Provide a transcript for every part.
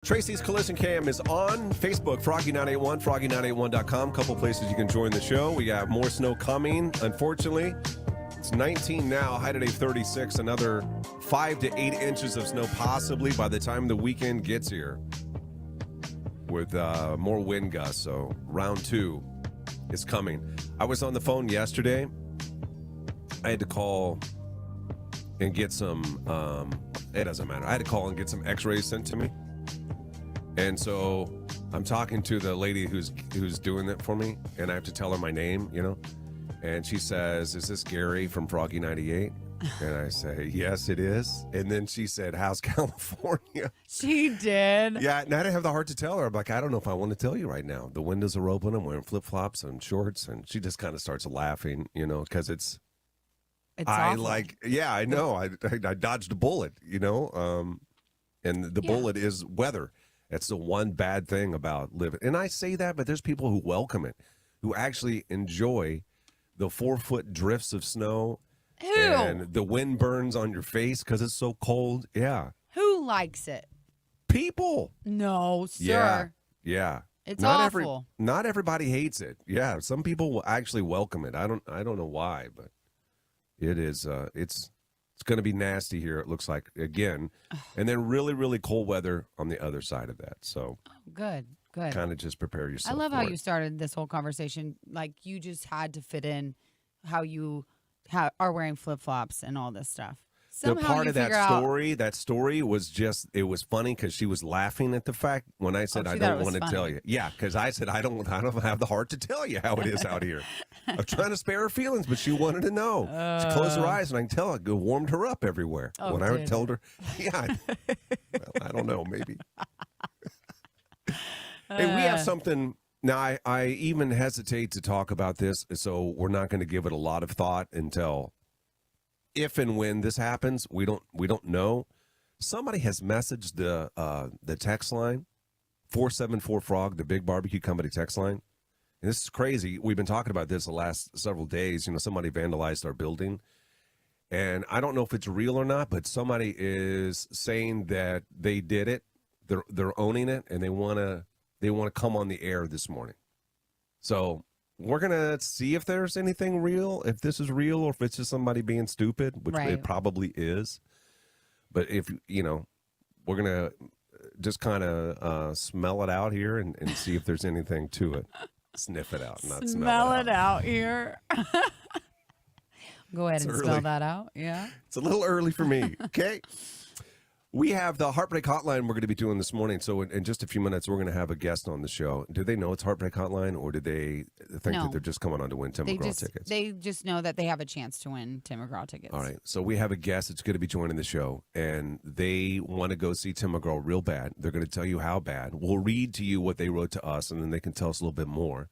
Tracy's Collision Cam is on Facebook, Froggy981, Froggy981.com. Couple places you can join the show. We got more snow coming. Unfortunately, it's 19 now, high today 36. Another 5 to 8 inches of snow possibly by the time the weekend gets here with more wind gusts. So round 2 is coming. I was on the phone yesterday. I had to call and get some, it doesn't matter. I had to call and get some x-rays sent to me. And so I'm talking to the lady who's doing it for me, and I have to tell her my name, you know. And she says, "Is this Gary from Froggy 98?" And I say, "Yes, it is." And then she said, "How's California?" She did. Yeah, and I didn't have the heart to tell her. I'm like, "I don't know if I want to tell you right now. The windows are open. I'm wearing flip-flops and shorts." And she just kind of starts laughing, you know, because it's awful. Yeah, I know. I dodged a bullet, you know. And the bullet is weather. That's the one bad thing about living. And I say that, but there's people who welcome it, who actually enjoy the 4-foot drifts of snow. Who? And the wind burns on your face because it's so cold. Yeah. Who likes it? People. No, sir. Yeah. It's awful. Not everybody hates it. Yeah. Some people will actually welcome it. I don't know why, but it is, it's going to be nasty here, it looks like, again. And then really, really cold weather on the other side of that. So good. Kind of just prepare yourself. I love for how it. you started this whole conversation. Like, you just had to fit in how you are wearing flip-flops and all this stuff. The part of that story was just, it was funny because she was laughing at the fact when I said, I don't want to tell you. Yeah, because I said, I don't have the heart to tell you how it is out here. I'm trying to spare her feelings, but she wanted to know. She closed her eyes, and I can tell it warmed her up everywhere. When I told her, well, I don't know, maybe. Hey, we have something. Now, I even hesitate to talk about this, so we're not going to give it a lot of thought until if and when this happens. We don't know. Somebody has messaged the text line, 474-FROG, the Big Barbecue Company text line. And this is crazy. We've been talking about this the last several days. You know, somebody vandalized our building. And I don't know if it's real or not, but somebody is saying that they did it. They're owning it, and they want to come on the air this morning. So we're going to see if there's anything real, if this is real, or if it's just somebody being stupid, which it probably is. But if, you know, we're going to just kind of smell it out here and see if there's anything to it. Sniff it out, not smell it out here. Go ahead and spell that out. Yeah. It's a little early for me. Okay. We have the Heartbreak Hotline we're going to be doing this morning. So in just a few minutes, we're going to have a guest on the show. Do they know it's Heartbreak Hotline, or do they think that they're just coming on to win Tim McGraw tickets? They just know that they have a chance to win Tim McGraw tickets. All right. So we have a guest that's going to be joining the show, and they want to go see Tim McGraw real bad. They're going to tell you how bad. We'll read to you what they wrote to us, and then they can tell us a little bit more.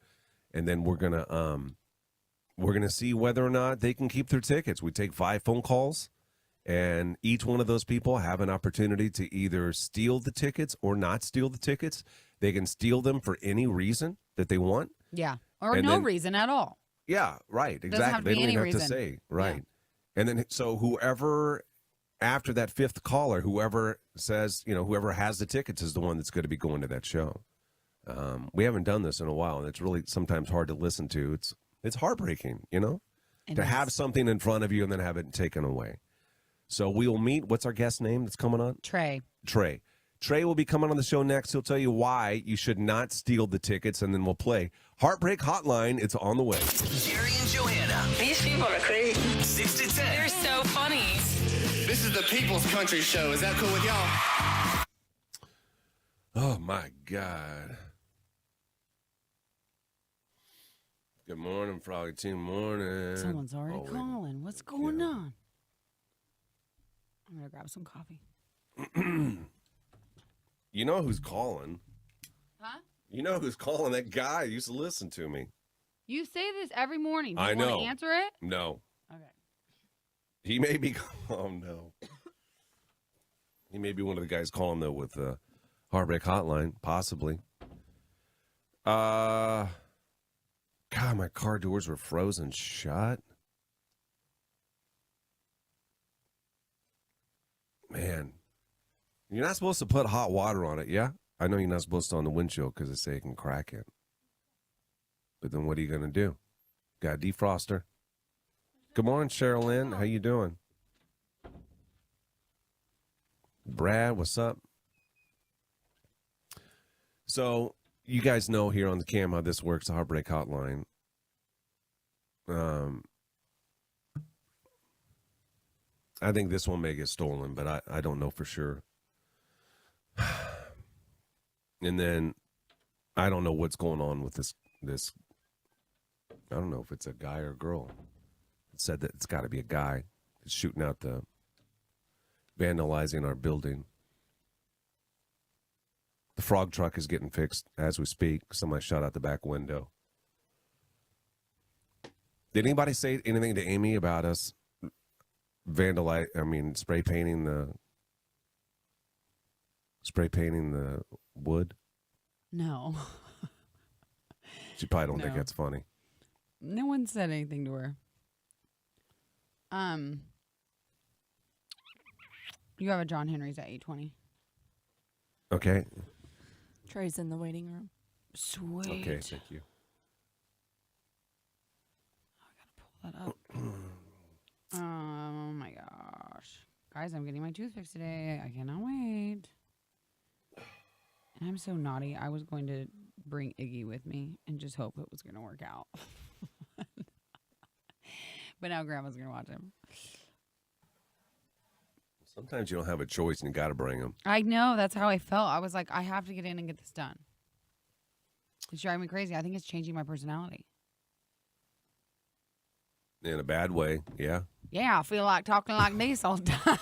And then we're going to see whether or not they can keep their tickets. We take 5 phone calls. And each one of those people have an opportunity to either steal the tickets or not steal the tickets. They can steal them for any reason that they want. Yeah, or no reason at all. Yeah, right, exactly. Doesn't have to be any reason. To say, right. Yeah. And then, so whoever, after that 5th caller, whoever says, you know, whoever has the tickets is the one that's going to be going to that show. We haven't done this in a while, and it's really sometimes hard to listen to. It's heartbreaking, you know, to have something in front of you and then have it taken away. So we will meet. What's our guest name that's coming on? Trey. Trey will be coming on the show next. He'll tell you why you should not steal the tickets, and then we'll play Heartbreak Hotline. It's on the way. Jerry and Johanna. These people are crazy. 6 to 10. They're so funny. This is the People's Country Show. Is that cool with y'all? Oh, my God. Good morning, Froggy Team. Morning. Someone's already calling. What's going on? I'm going to grab some coffee. You know who's calling? Huh? You know who's calling? That guy used to listen to me. You say this every morning. Do you I know. want to answer it? No. Okay. He may be. Oh, no. He may be one of the guys calling, though, with the Heartbreak Hotline, possibly. God, my car doors were frozen shut. Man, You're not supposed to put hot water on it, yeah? I know you're not supposed to on the windshield because they say it can crack it. But then what are you going to do? Got a defroster. Good morning, Sherilyn. How you doing? Brad, what's up? So, you guys know here on the cam how this works, the Heartbreak Hotline. I think this one may get stolen, but I don't know for sure. And then I don't know what's going on with this. I don't know if it's a guy or a girl. It said that it's got to be a guy. It's shooting out vandalizing our building. The frog truck is getting fixed as we speak. Somebody shot out the back window. Did anybody say anything to Amy about us spray painting the wood? No. She probably don't think No. that's funny. No one said anything to her. You have a John Henry's at 8:20. Okay. Trey's in the waiting room. Sweet. Okay, thank you. Pull that up. Oh my gosh. Guys, I'm getting my tooth fixed today. I cannot wait. And I'm so naughty. I was going to bring Iggy with me and just hope it was going to work out. But now Grandma's going to watch him. Sometimes you don't have a choice and you got to bring them. I know. That's how I felt. I was like, I have to get in and get this done. It's driving me crazy. I think it's changing my personality. In a bad way, yeah. Yeah, I feel like talking like this all the time.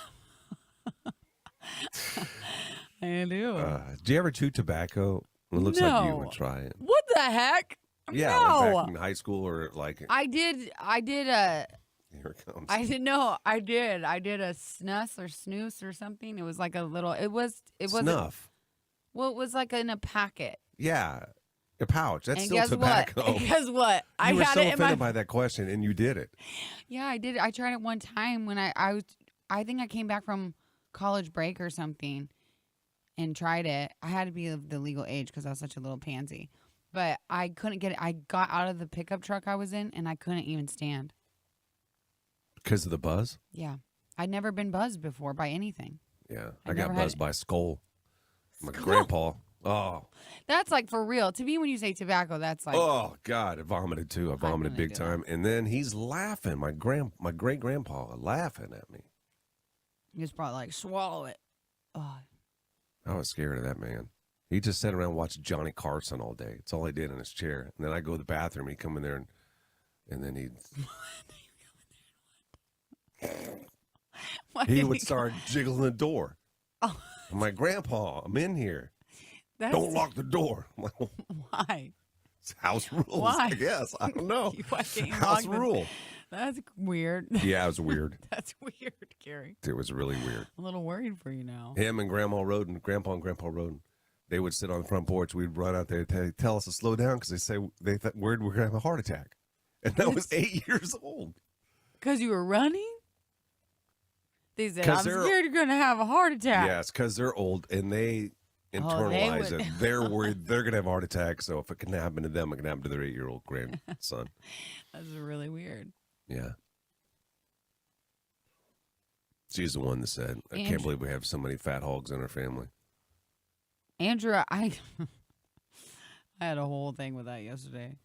I do. Do you ever chew tobacco? It looks like you No. would try it. What the heck? Yeah, No. like back in high school or like. I did. Here it comes. I didn't know. I did a snus or snooze or something. It was like a little. It was. Snuff. Well, it was like in a packet. Yeah, a pouch. That's And still guess tobacco. what? Guess what? I You were had so it in offended my. by that question, and you did it. Yeah, I did. I tried it one time when I was. I think I came back from college break or something, and tried it. I had to be of the legal age because I was such a little pansy. But I couldn't get it. I got out of the pickup truck I was in, and I couldn't even stand. Because of the buzz? Yeah. I'd never been buzzed before by anything. Yeah. I I got never had buzzed it. by Skull. My Skull? grandpa. Oh. That's like for real. To me, when you say tobacco, that's like. Oh, God. I vomited, too. I vomited really big do time. And then he's laughing. My great-grandpa laughing at me. You just probably like swallow it. Oh, I was scared of that man. He just sat around and watched Johnny Carson all day. It's all he did in his chair. And then I go to the bathroom. He'd come in there and then he'd... why he did would start jiggling the door. Oh. I'm like, Grandpa, I'm in here. That's, Don't lock the door. I'm like, Why? it's house rules. Why? I guess. I don't know. Why can't you House lock the- rule. That's weird. Yeah, it was weird. That's weird, Gary. It was really weird. I'm a little worried for you now. Him and Grandpa Roden, Grandpa and Grandpa Roden, they would sit on the front porch. We'd run out there. They'd tell us to slow down because they say they thought we're going to have a heart attack. And that was 8 years old. Because you were running? They said, 'Cause I'm they're- scared you're going to have a heart attack. Yes, because they're old and they internalize would- it. They're worried they're going to have a heart attack. So if it can happen to them, it can happen to their 8-year-old grandson. That's really weird. Yeah. She's the one that said, I Andrew- can't believe we have so many fat hogs in our family. Andrew, I had a whole thing with that yesterday.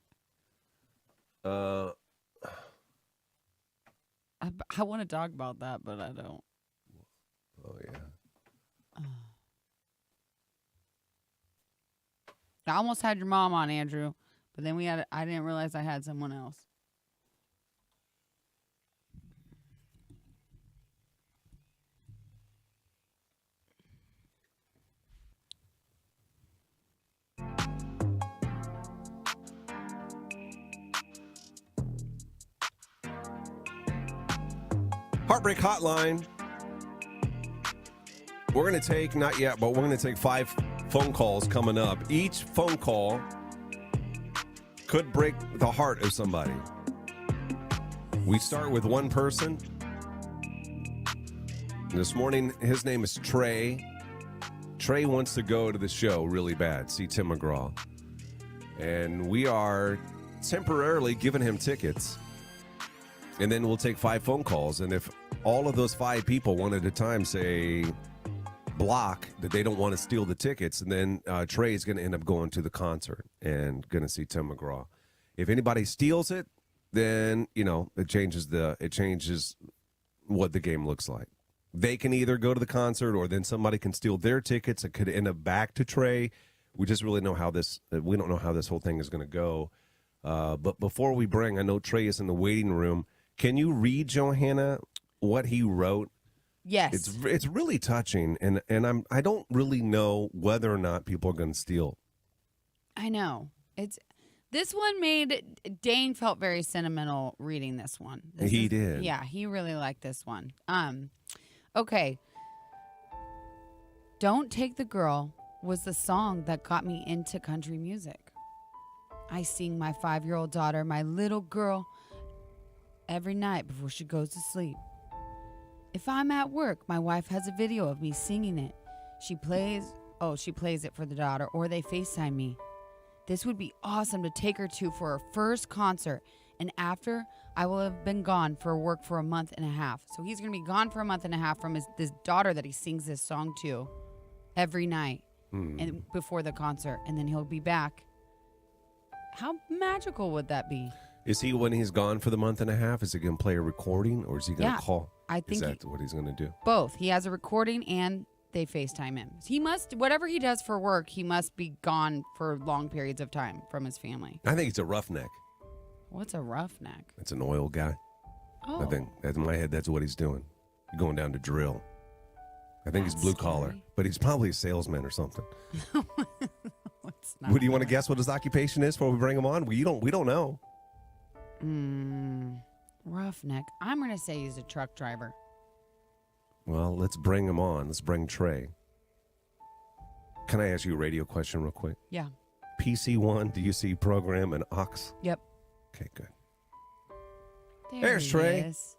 I want to talk about that, but I don't. Oh, yeah. I almost had your mom on, Andrew, but then I didn't realize I had someone else. Heartbreak Hotline. We're going to take, not yet, but we're going to take 5 phone calls coming up. Each phone call could break the heart of somebody. We start with one person. This morning, his name is Trey. Trey wants to go to the show really bad, see Tim McGraw. And we are temporarily giving him tickets. And then we'll take 5 phone calls. And if all of those 5 people one at a time say block that they don't want to steal the tickets, and then Trey's going to end up going to the concert and going to see Tim McGraw. If anybody steals it, then, it changes what the game looks like. They can either go to the concert or then somebody can steal their tickets. It could end up back to Trey. We just really know we don't know how this whole thing is going to go. But before we I know Trey is in the waiting room. Can you read, Johanna, what he wrote? Yes. It's really touching, and I don't really know whether or not people are going to steal. I know. This one made Dane felt very sentimental reading this one. He did. Yeah, he really liked this one. Okay. Don't Take the Girl was the song that got me into country music. I sing my 5-year-old daughter, my little girl, every night before she goes to sleep. If I'm at work, my wife has a video of me singing it. She plays it for the daughter, or they FaceTime me. This would be awesome to take her to for her first concert. And after, I will have been gone for work for a month and a half. So he's going to be gone for a month and a half from this daughter that he sings this song to every night and before the concert. And then he'll be back. How magical would that be? Is he, when he's gone for the month and a half, is he going to play a recording, or is he going to call? I think is that what he's going to do? Both. He has a recording and they FaceTime him. He must, whatever he does for work, he must be gone for long periods of time from his family. I think he's a roughneck. What's a roughneck? It's an oil guy. Oh. I think, in my head, that's what he's doing. He's going down to drill. I think he's blue collar, but he's probably a salesman or something. Would you want to guess what his occupation is before we bring him on? We don't know. Roughneck. I'm going to say he's a truck driver. Well, let's bring him on. Let's bring Trey. Can I ask you a radio question real quick? Yeah. PC1, do you see program and aux? Yep. Okay, good. There's Trey. Is.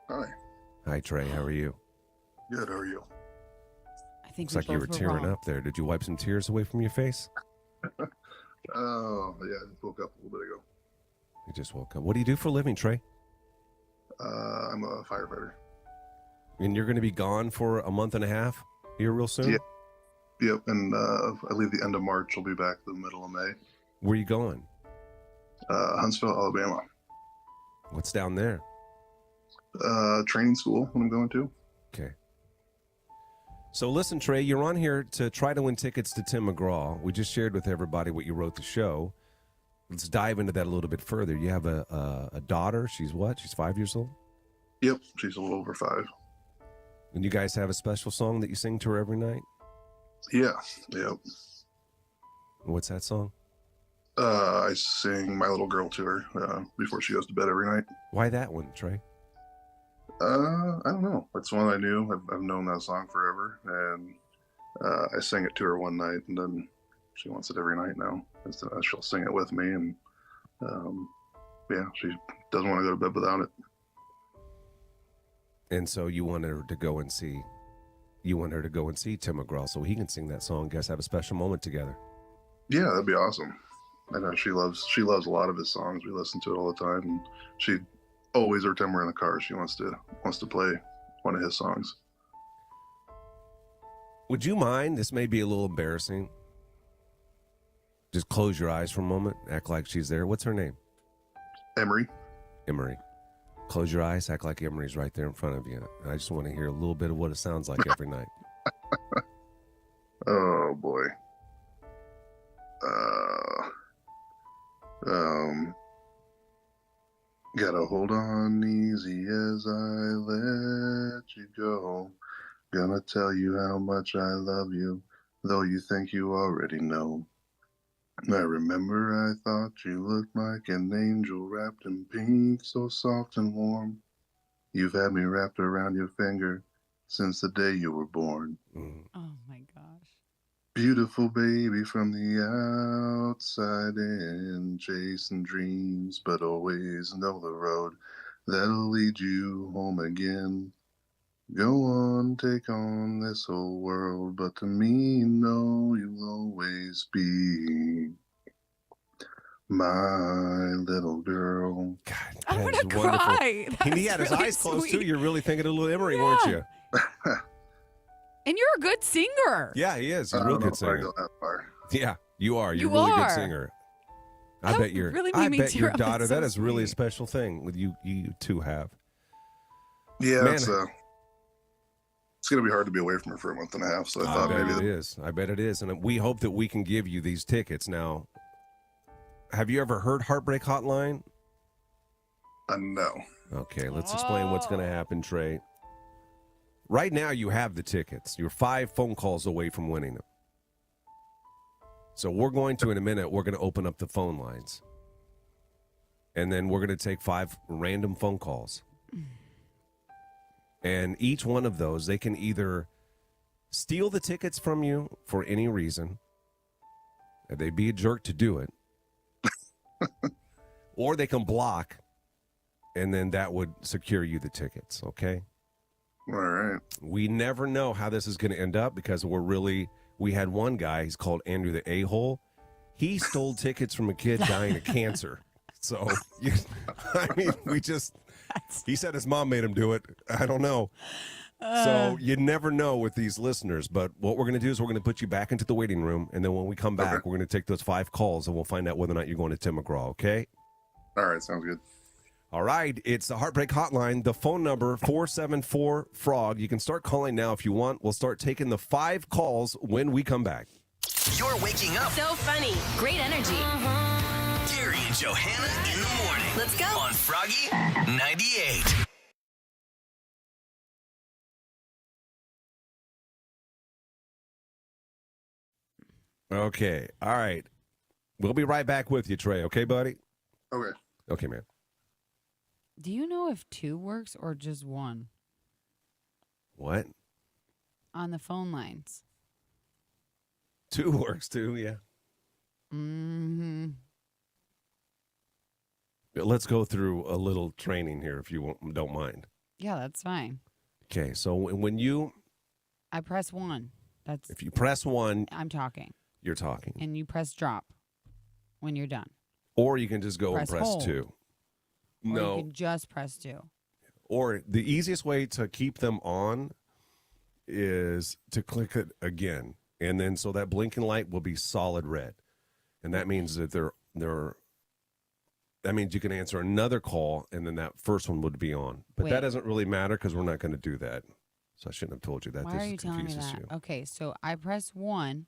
Hi. Hi, Trey. How are you? Good. How are you? I think Looks like you were tearing up there. Did you wipe some tears away from your face? Oh, yeah. I just woke up a little bit ago. You just woke up. What do you do for a living, Trey? I'm a firefighter. And you're going to be gone for a month and a half here real soon? Yeah. Yep. And I leave the end of March. I'll be back the middle of May. Where are you going? Huntsville, Alabama. What's down there? Training school when I'm going to. Okay. So listen, Trey, you're on here to try to win tickets to Tim McGraw. We just shared with everybody what you wrote the show. Let's dive into that a little bit further. You have a daughter. She's what? She's 5 years old? Yep. She's a little over 5. And you guys have a special song that you sing to her every night? Yeah. Yep. What's that song? I sing My Little Girl to her before she goes to bed every night. Why that one, Trey? I don't know. It's one I knew. I've known that song forever. And I sang it to her one night, and then she wants it every night now. She'll sing it with me, and yeah, she doesn't want to go to bed without it. And so you want her to go and see Tim McGraw so he can sing that song. Guys have a special moment together. Yeah, that'd be awesome. I know she loves a lot of his songs. We listen to it all the time, and she always, every time we're in the car, she wants to play one of his songs. Would you mind? This may be a little embarrassing. Just close your eyes for a moment. Act like she's there. What's her name? Emery. Emery. Close your eyes. Act like Emery's right there in front of you. I just want to hear a little bit of what it sounds like every night. Oh boy. Gotta hold on easy as I let you go. Gonna tell you how much I love you, though you think you already know. I remember I thought you looked like an angel wrapped in pink, so soft and warm. You've had me wrapped around your finger since the day you were born. Oh my gosh. Beautiful baby from the outside in, chasing dreams, but always know the road that'll lead you home again. Go on, take on this whole world, but to me, no, you'll always be my little girl. God, I'm that's gonna wonderful. cry. And he That's had his really eyes closed too. sweet. You're really thinking of little Emery, weren't you? And you're a good singer. Yeah, he is. He's I a real don't know good if I singer. go that far. Yeah, you are. You're You a really good are. singer. I That bet you're. really I made me bet tear your up. daughter. That's so That is really a sweet. special thing with you. You two have. Yeah, Man. it's gonna be hard to be away from her for a month and a half. So I I thought bet maybe it is. I bet it is. And we hope that we can give you these tickets. Now, have you ever heard Heartbreak Hotline? no. Okay, let's explain what's going to happen, Trey. Right now, you have the tickets. You're 5 phone calls away from winning them. So we're going to, in a minute, we're going to open up the phone lines. And then we're going to take 5 random phone calls. And each one of those, they can either steal the tickets from you for any reason, and they'd be a jerk to do it, or they can block, and then that would secure you the tickets, okay? All right. We never know how this is going to end up because we had one guy, he's called Andrew the A-hole. He stole tickets from a kid dying of cancer. So, he said his mom made him do it. I don't know. So you never know with these listeners. But what we're going to do is we're going to put you back into the waiting room. And then when we come back, we're going to take those 5 calls and we'll find out whether or not you're going to Tim McGraw, okay? All right, sounds good. All right, it's the Heartbreak Hotline. The phone number, 474-FROG. You can start calling now if you want. We'll start taking the 5 calls when we come back. You're waking up. So funny. Great energy. Gary and Johanna in the morning. Let's go. On Froggy 98. Okay, all right. We'll be right back with you, Trey. Okay, buddy? Okay. Okay, man. Do you know if 2 works or just 1 What? on the phone lines? 2 works too, yeah. Mm-hmm. Let's go through a little training here if you don't mind. Yeah, that's fine. Okay, so when you, I press 1. That's if you press 1, I'm talking. you're talking. And you press drop when you're done. Or you can just go and Press press hold. 2. Or No. you can just press 2. Or the easiest way to keep them on is to click it again. And then so that blinking light will be solid red. And that means that that means you can answer another call and then that first one would be on. But that Wait. doesn't really matter because we're not going to do that. So I shouldn't have told you that. Why this are you telling me confuses that? you. Okay, so I press 1.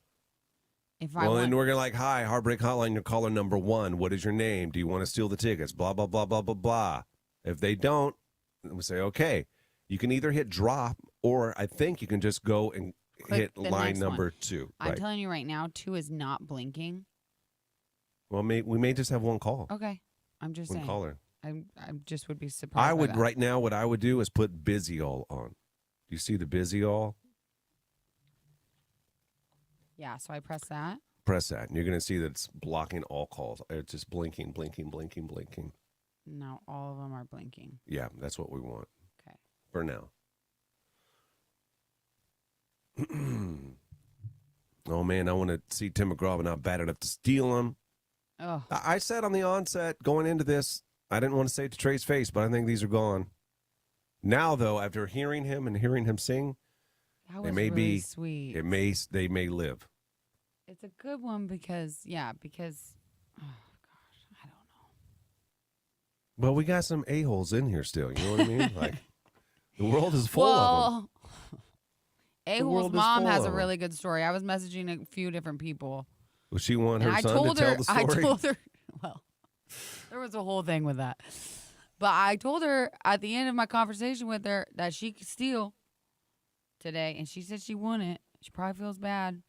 If I Well, want, then we're going to like, hi, Heartbreak Hotline, your caller number 1. What is your name? Do you want to steal the tickets? Blah, blah, blah, blah, blah, blah. If they don't, then we say, okay. You can either hit drop or I think you can just go and Click hit the line next number one. 2. I'm Right. telling you right now, 2 is not blinking. Well, we may just have one call. Okay, I'm just One saying. caller. I just would be surprised. I by would that. right now. What I would do is put busy all on. Do you see the busy all? Yeah, so I press that. Press that, and you're going to see that it's blocking all calls. It's just blinking, blinking, blinking, blinking. Now all of them are blinking. Yeah, that's what we want. Okay. For now. Oh man, I want to see Tim McGraw, but not bad enough to steal him. Oh, I said on the onset going into this, I didn't want to say it to Trey's face, but I think these are gone. Now though, after hearing him and hearing him sing, that They was may really be- sweet. they may live. It's a good one because oh gosh, I don't know. Well, we got some a-holes in here still. You know what I mean? Like the world is full of them. A-hole's world is mom full has of a 'em. really good story. I was messaging a few different people. Well, she want her And I son told to her, tell the story. well, there was a whole thing with that. But I told her at the end of my conversation with her that she could steal today. And she said she wouldn't. She probably feels bad.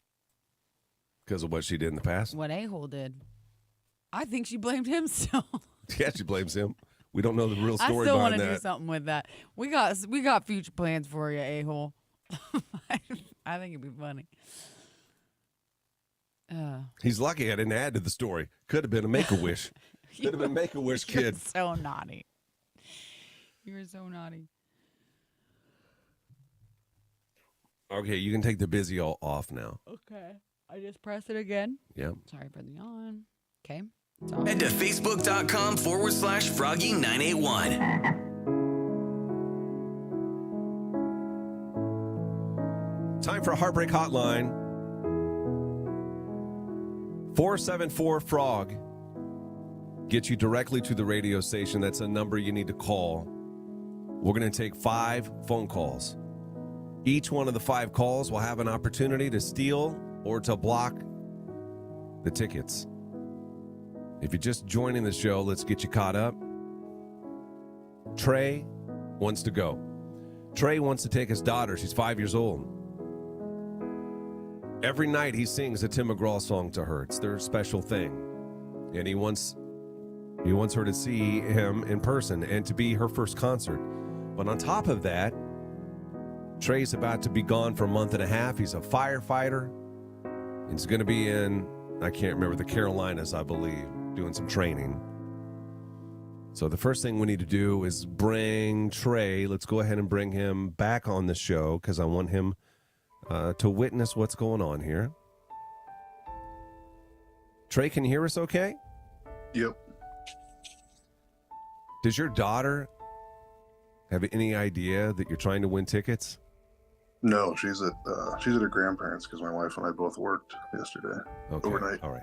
Because of what she did in the past. What A-hole did. I think she blamed him still. Yeah, she blames him. We don't know the real I story still want behind to do that. something with that. We got future plans for you, A-hole. I think it'd be funny. He's lucky I didn't add to the story. Could have been a Make-A-Wish. Could have been Make-A-Wish You're kid. so naughty. You were so naughty. Okay, you can take the busy all off now. Okay. I just press it again. Yeah. Sorry for the yawn. Okay. Head to facebook.com/Froggy981. Time for a Heartbreak Hotline. 474-FROG. Get you directly to the radio station. That's a number you need to call. We're going to take 5 phone calls. Each one of the 5 calls will have an opportunity to steal or to block the tickets. If you're just joining the show, let's get you caught up. Trey wants to go. Trey wants to take his daughter. She's 5 years old. Every night he sings a Tim McGraw song to her. It's their special thing. And he wants her to see him in person and to be her first concert. But on top of that, Trey's about to be gone for a month and a half. He's a firefighter. He's going to be in, I can't remember, the Carolinas, I believe, doing some training. So the first thing we need to do is bring Trey. Let's go ahead and bring him back on the show because I want him to witness what's going on here. Trey, can you hear us okay? Yep. Does your daughter have any idea that you're trying to win tickets? No, she's at her grandparents because my wife and I both worked yesterday overnight. All right.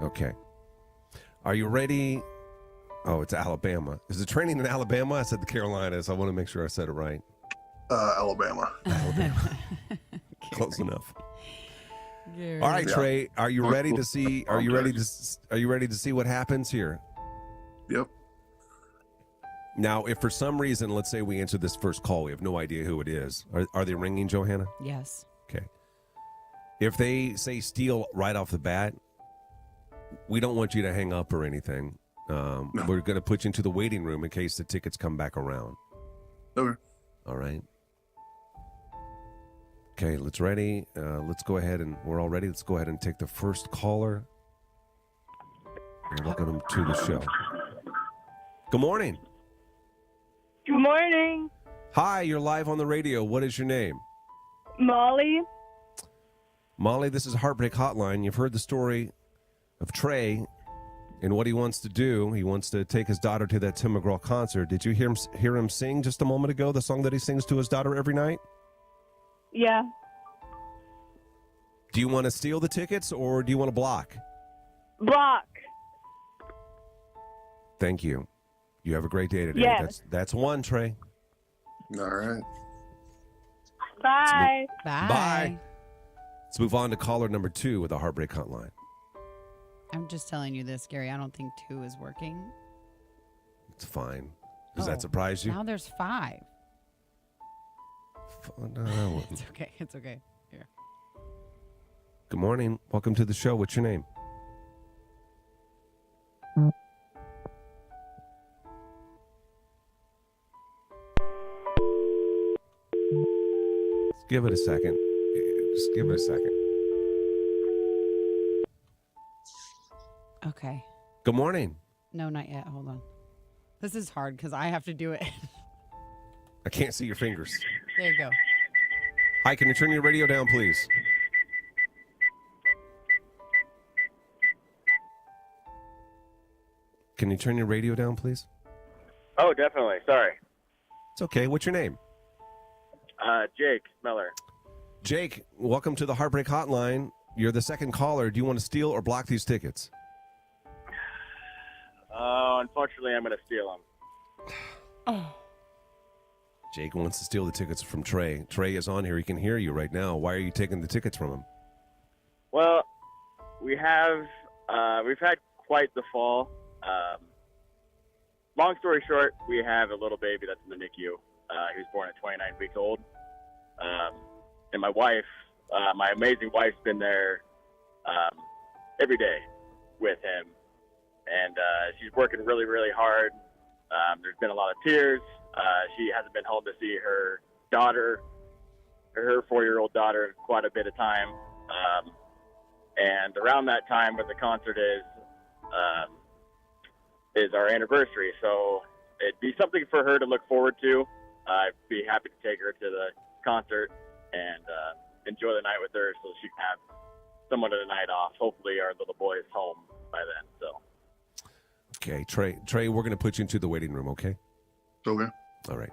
Okay. Are you ready? Oh, it's Alabama. Is the training in Alabama? I said the Carolinas. I want to make sure I said it right. Alabama. Close enough. Gary. All right, Yeah. Trey. Are you ready to see? Are you ready to see what happens here? Yep. Now, if for some reason, let's say we answer this first call, we have no idea who it is. Are they ringing, Johanna? Yes. Okay. If they say steal right off the bat, we don't want you to hang up or anything. No. We're going to put you into the waiting room in case the tickets come back around. Okay. All right. Okay, let's ready. Let's go ahead and we're all ready. Let's go ahead and take the first caller. And welcome them to the show. Good morning. Good morning, Hi, you're live on the radio. What is your name? Molly. Molly, this is Heartbreak Hotline. You've heard the story of Trey and what he wants to do. He wants to take his daughter to that Tim McGraw concert. Did you hear him sing just a moment ago, the song that he sings to his daughter every night? Yeah. Do you want to steal the tickets or do you want to block? Block. Thank you. You have a great day today. Yes. That's one, Trey. All right. Bye. Bye. Bye. Let's move on to caller number 2 with the Heartbreak Hotline. I'm just telling you this, Gary. I don't think 2 is working. It's fine. Does Oh, that surprise you? Now there's 5. No. It's okay. It's okay. Here. Good morning. Welcome to the show. What's your name? Just give it a second. Just give it a second. Okay. Good morning. No, not yet. Hold on. This is hard because I have to do it. I can't see your fingers. There you go. Hi, can you turn your radio down, please? Can you turn your radio down, please? Oh, definitely. Sorry. It's okay. What's your name? Jake Miller. Jake, welcome to the Heartbreak Hotline. You're the second caller. Do you want to steal or block these tickets? Unfortunately, I'm going to steal them. Oh. Jake wants to steal the tickets from Trey. Trey is on here. He can hear you right now. Why are you taking the tickets from him? Well, we've had quite the fall. Long story short, we have a little baby that's in the NICU. He was born at 29 weeks old. And my wife, my amazing wife's been there every day with him. And she's working really, really hard. There's been a lot of tears. She hasn't been home to see her daughter, her 4-year-old daughter, in quite a bit of time. And around that time when the concert is our anniversary. So it'd be something for her to look forward to. I'd be happy to take her to the concert. and enjoy the night with her so she can have somewhat of the night off. Hopefully our little boy is home by then. So. Okay, Trey, we're going to put you into the waiting room, okay? Okay. All right.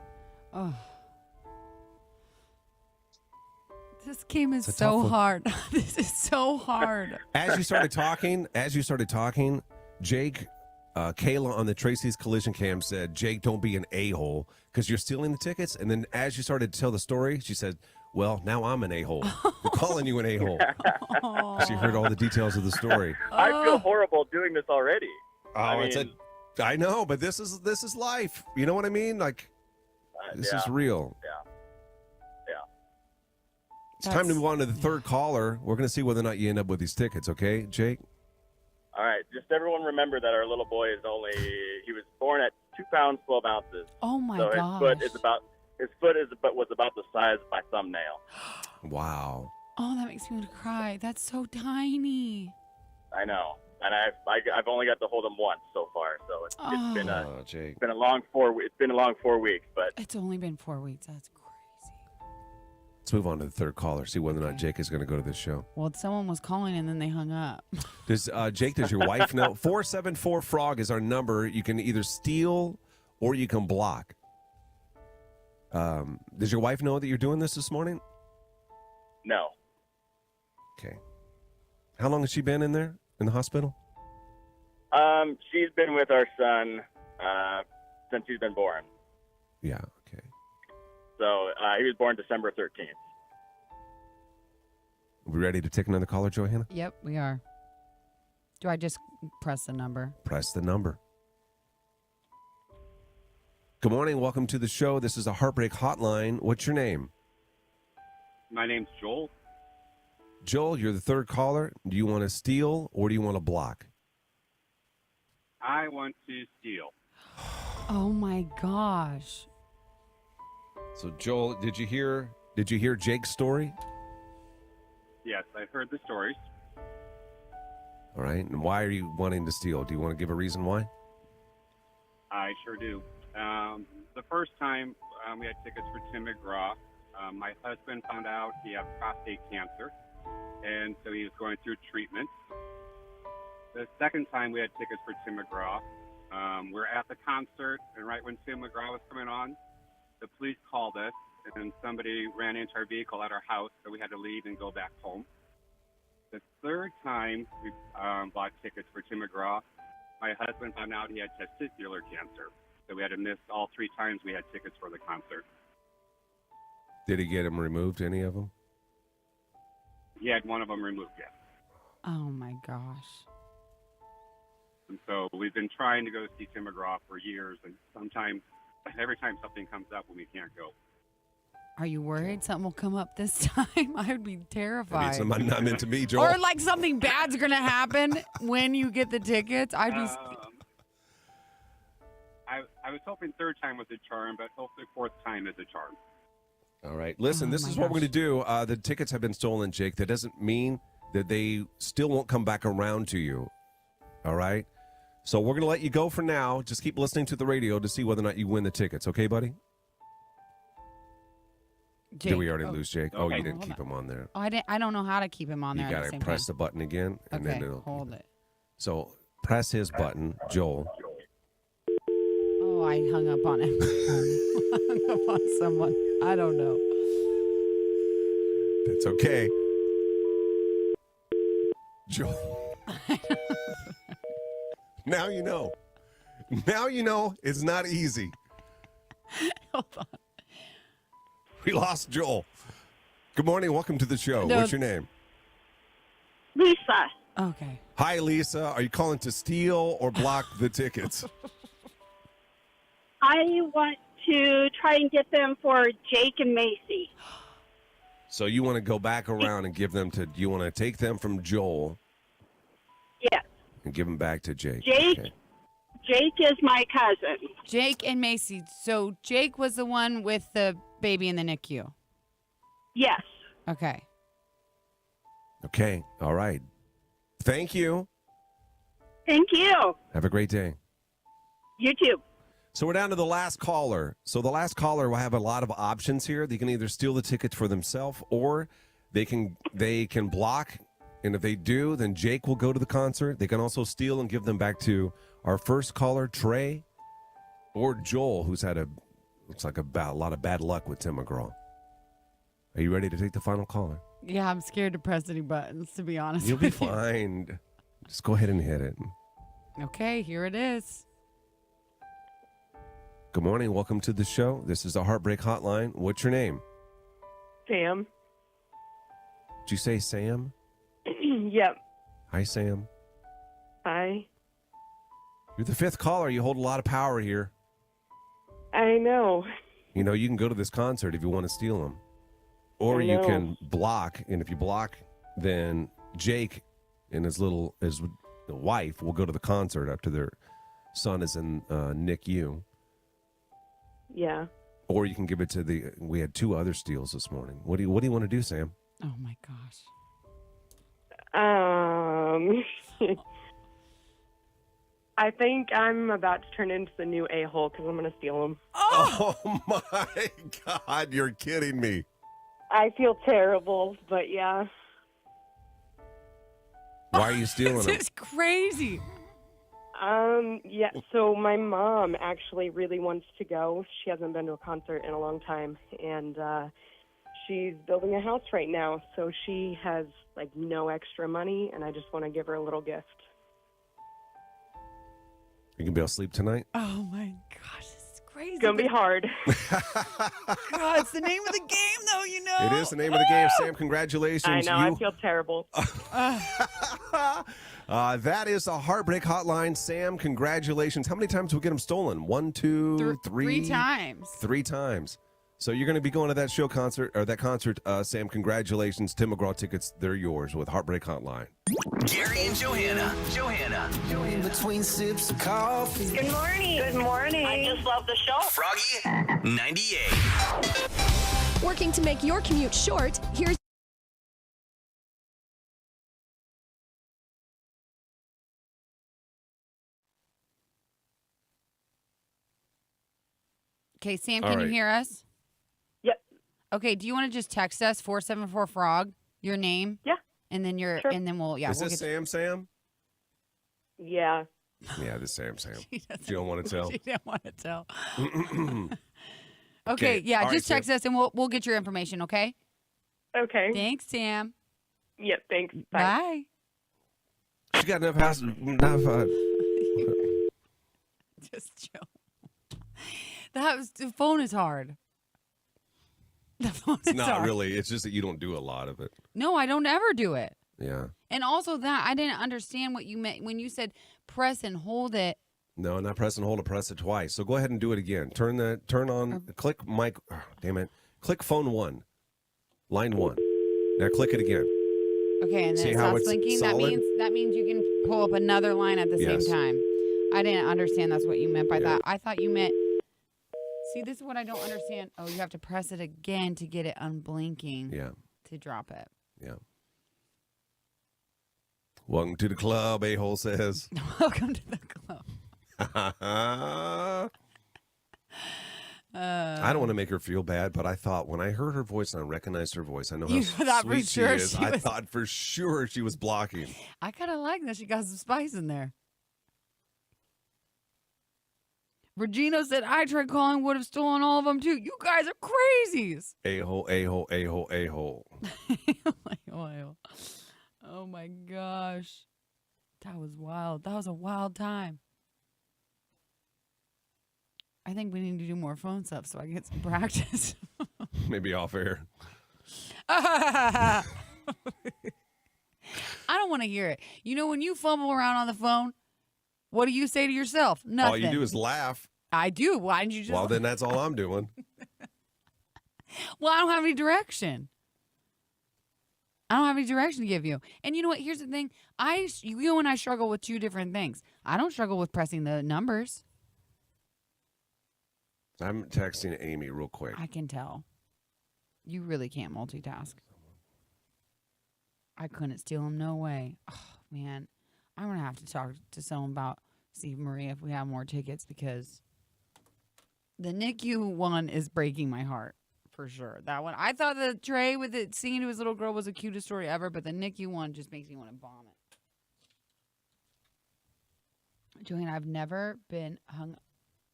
Oh. This game is It's a so tough one. hard. This is so hard. As you started talking, Jake, Kayla on the Tracy's Collision Cam said, Jake, don't be an a-hole because you're stealing the tickets. And then as you started to tell the story, she said, well, now I'm an a-hole. We're calling you an a-hole. She heard all the details of the story. I feel horrible doing this already. I know, but this is life. You know what I mean? Like, this is real. Yeah. It's time to move on to the third caller. We're going to see whether or not you end up with these tickets, okay, Jake? All right. Just everyone remember that our little boy he was born at 2 pounds, 12 ounces. Oh my so gosh. His foot was about the size of my thumbnail. Wow. Oh, that makes me want to cry. That's so tiny. I know. And I've only got to hold him once so far, so it's been Jake. it's been a long 4 weeks, but It's only been 4 weeks. That's crazy. Let's move on to the third caller, see whether or not Jake is going to go to this show. Well, someone was calling and then they hung up. Jake, does your wife know? 474-FROG is our number. You can either steal or you can block. Does your wife know that you're doing this morning? no. Okay. How long has she been in the hospital? She's been with our son since he's been born. Yeah, okay. So he was born December 13th. We ready to take another caller, Johanna? Yep, we are. Do I just press the number? Press the number. Good morning. Welcome to the show. This is a Heartbreak Hotline. What's your name? My name's Joel. Joel, you're the third caller. Do you want to steal or do you want to block? I want to steal. Oh my gosh. So, Joel, did you hear Jake's story? Yes, I've heard the stories. All right. And why are you wanting to steal? Do you want to give a reason why? I sure do. The first time we had tickets for Tim McGraw, my husband found out he had prostate cancer, and so he was going through treatment. The second time we had tickets for Tim McGraw, we're at the concert, and right when Tim McGraw was coming on, the police called us, and somebody ran into our vehicle at our house, so we had to leave and go back home. The third time we bought tickets for Tim McGraw, my husband found out he had testicular cancer, so we had to miss all 3 times we had tickets for the concert. Did he get them removed, any of them? He had one of them removed, yes. Oh my gosh. And so we've been trying to go see Tim McGraw for years, and every time something comes up when we can't go. Are you worried something will come up this time? I would be terrified. Maybe it's not meant to be, Joel. Or like something bad's going to happen when you get the tickets. I'd be... I was hoping third time was a charm, but hopefully fourth time is a charm. All right. Listen, this is what we're going to do. The tickets have been stolen, Jake. That doesn't mean that they still won't come back around to you. All right? So we're going to let you go for now. Just keep listening to the radio to see whether or not you win the tickets. Okay, buddy? Jake. Did we already lose Jake? Oh, you Hold didn't on. keep him on there. Oh, I don't know how to keep him on there. You at got the to same press time. the button again, and Okay, then it'll hold it. So press his button, Joel. Oh, I hung up on him. I hung up on someone. I don't know. That's okay. Joel. Now you know. Now you know it's not easy. Hold on. We lost Joel. Good morning. Welcome to the show. No. What's your name? Lisa. Okay. Hi, Lisa. Are you calling to steal or block the tickets? I want to try and get them for Jake and Macy. So you want to go back around and give them to, you want to take them from Joel Yes. and give them back to Jake. Jake. Okay. Jake is my cousin. Jake and Macy. So Jake was the one with the baby in the NICU. Yes. Okay. Okay. All right. Thank you. Thank you. Have a great day. You too. So we're down to the last caller. So the last caller will have a lot of options here. They can either steal the tickets for themselves or they can block. And if they do, then Jake will go to the concert. They can also steal and give them back to our first caller, Trey, or Joel, who's had looks like a lot of bad luck with Tim McGraw. Are you ready to take the final caller? Yeah, I'm scared to press any buttons, to be honest. You'll be with you. fine. Just go ahead and hit it. Okay, here it is. Good morning. Welcome to the show. This is the Heartbreak Hotline. What's your name? Sam. Did you say Sam? Yep. Hi, Sam. Hi. You're the fifth caller. You hold a lot of power here. I know. You know, you can go to this concert if you want to steal them. Or you can block. And if you block, then Jake and his wife will go to the concert after their son is in NICU. Yeah. Or you can give it to we had 2 other steals this morning. What do you want to do, Sam? Oh, my gosh. I think I'm about to turn into the new a-hole because I'm going to steal them. Oh, my God. You're kidding me. I feel terrible, but yeah. Why are you stealing them? This is crazy. Yeah, so my mom actually really wants to go. She hasn't been to a concert in a long time, and she's building a house right now, so she has, like, no extra money, and I just want to give her a little gift. You can be able to sleep tonight? Oh, my gosh. This is crazy. It's going to be hard. God, it's the name of the game, though, you know. It is the name of the game, Sam. Congratulations. I know. I feel terrible. That is a Heartbreak Hotline. Sam, congratulations. How many times did we get them stolen? 1, 2, 3? 3 times. 3 times. So you're going to be going to that concert, Sam. Congratulations. Tim McGraw tickets, they're yours with Heartbreak Hotline. Gary and Johanna. In between sips of coffee. Good morning. Good morning. I just love the show. Froggy 98. Working to make your commute short, here's Okay, Sam, All can right. you hear us? Yep. Okay, do you want to just text us 474-FROG, your name? Yeah. And then Sure. and then we'll Is we'll this get Sam? Yeah. Yeah, this is Sam. She You don't want to tell? She didn't want to tell. Okay, Okay, yeah, all right, just Sam. text us and we'll get your information, okay? Okay. Thanks, Sam. Yep, thanks. Bye. Bye. She got enough house. Just joke. The phone is hard. The phone It's is not hard. really. It's just that you don't do a lot of it. No, I don't ever do it. Yeah. And also that I didn't understand what you meant when you said press and hold it. No, not press and hold it. Press it twice. So go ahead and do it again. Turn on. Click mic. Oh, damn it. Click phone 1. Line 1. Now click it again. Okay, and then See it how stops it's blinking. solid? That means you can pull up another line at the Yes. same time. I didn't understand that's what you meant by Yeah. that. I thought you meant. See, this is what I don't understand. Oh, you have to press it again to get it unblinking. Yeah. To drop it. Yeah. Welcome to the club, a-hole says. Welcome to the club. I don't want to make her feel bad, but I thought when I heard her voice and I recognized her voice, I know how You thought for sweet sure she is. she I was- thought for sure she was blocking. I kind of like that she got some spice in there. Regina said, I tried calling, would have stolen all of them too. You guys are crazies. A-hole, a-hole, a-hole, a-hole. Oh my gosh. That was wild. That was a wild time. I think we need to do more phone stuff so I can get some practice. Maybe off air. I don't want to hear it. You know, when you fumble around on the phone, what do you say to yourself? Nothing. All you do is laugh. I do. Why didn't you just? Well, then that's all I'm doing. Well, I don't have any direction. I don't have any direction to give you. And you know what? Here's the thing. You and I struggle with 2 different things. I don't struggle with pressing the numbers. I'm texting Amy real quick. I can tell. You really can't multitask. I couldn't steal them. No way. Oh, man. I'm going to have to talk to someone about Steve Marie if we have more tickets because The NICU one is breaking my heart for sure. That one, I thought the Trey with it singing to his little girl was the cutest story ever, but the NICU one just makes me want to vomit. Joanna, I've never been hung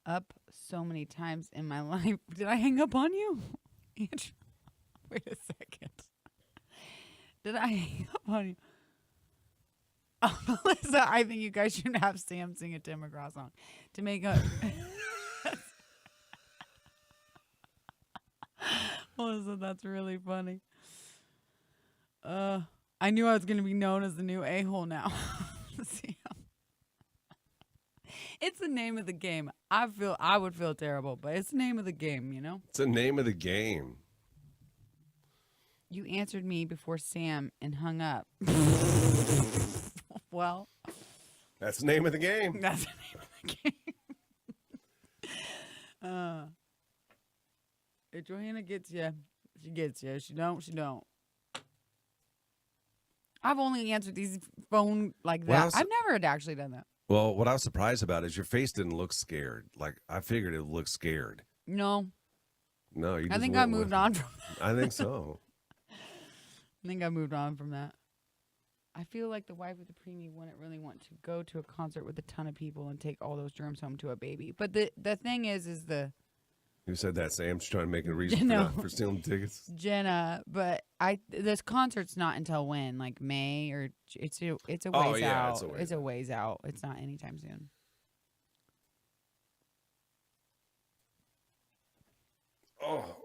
up so many times in my life. Did I hang up on you? Andrew, wait a second. Did I hang up on you? Oh, Melissa, I think you guys should have Sam sing a Tim McGraw song to make up. Melissa, that's really funny. I knew I was going to be known as the new a-hole now. Sam. It's the name of the game. I would feel terrible, but it's the name of the game, you know? It's the name of the game. You answered me before Sam and hung up. Well, that's the name of the game. That's the name of the game. If Johanna gets you, she gets you. She don't, she don't. I've only answered these phone like that. I've never had actually done that. Well, what I was surprised about is your face didn't look scared. Like, I figured it would look scared. No. No, you I just think went I moved with on it. from that. I think so. I think I moved on from that. I feel like the wife of the preemie wouldn't really want to go to a concert with a ton of people and take all those germs home to a baby. But the thing is Who said that, Sam? She's trying to make a reason Jenna. for stealing tickets. Jenna. But this concert's not until when? Like May or it's a ways Oh, yeah, out. It's a ways out. It's not anytime soon. Oh.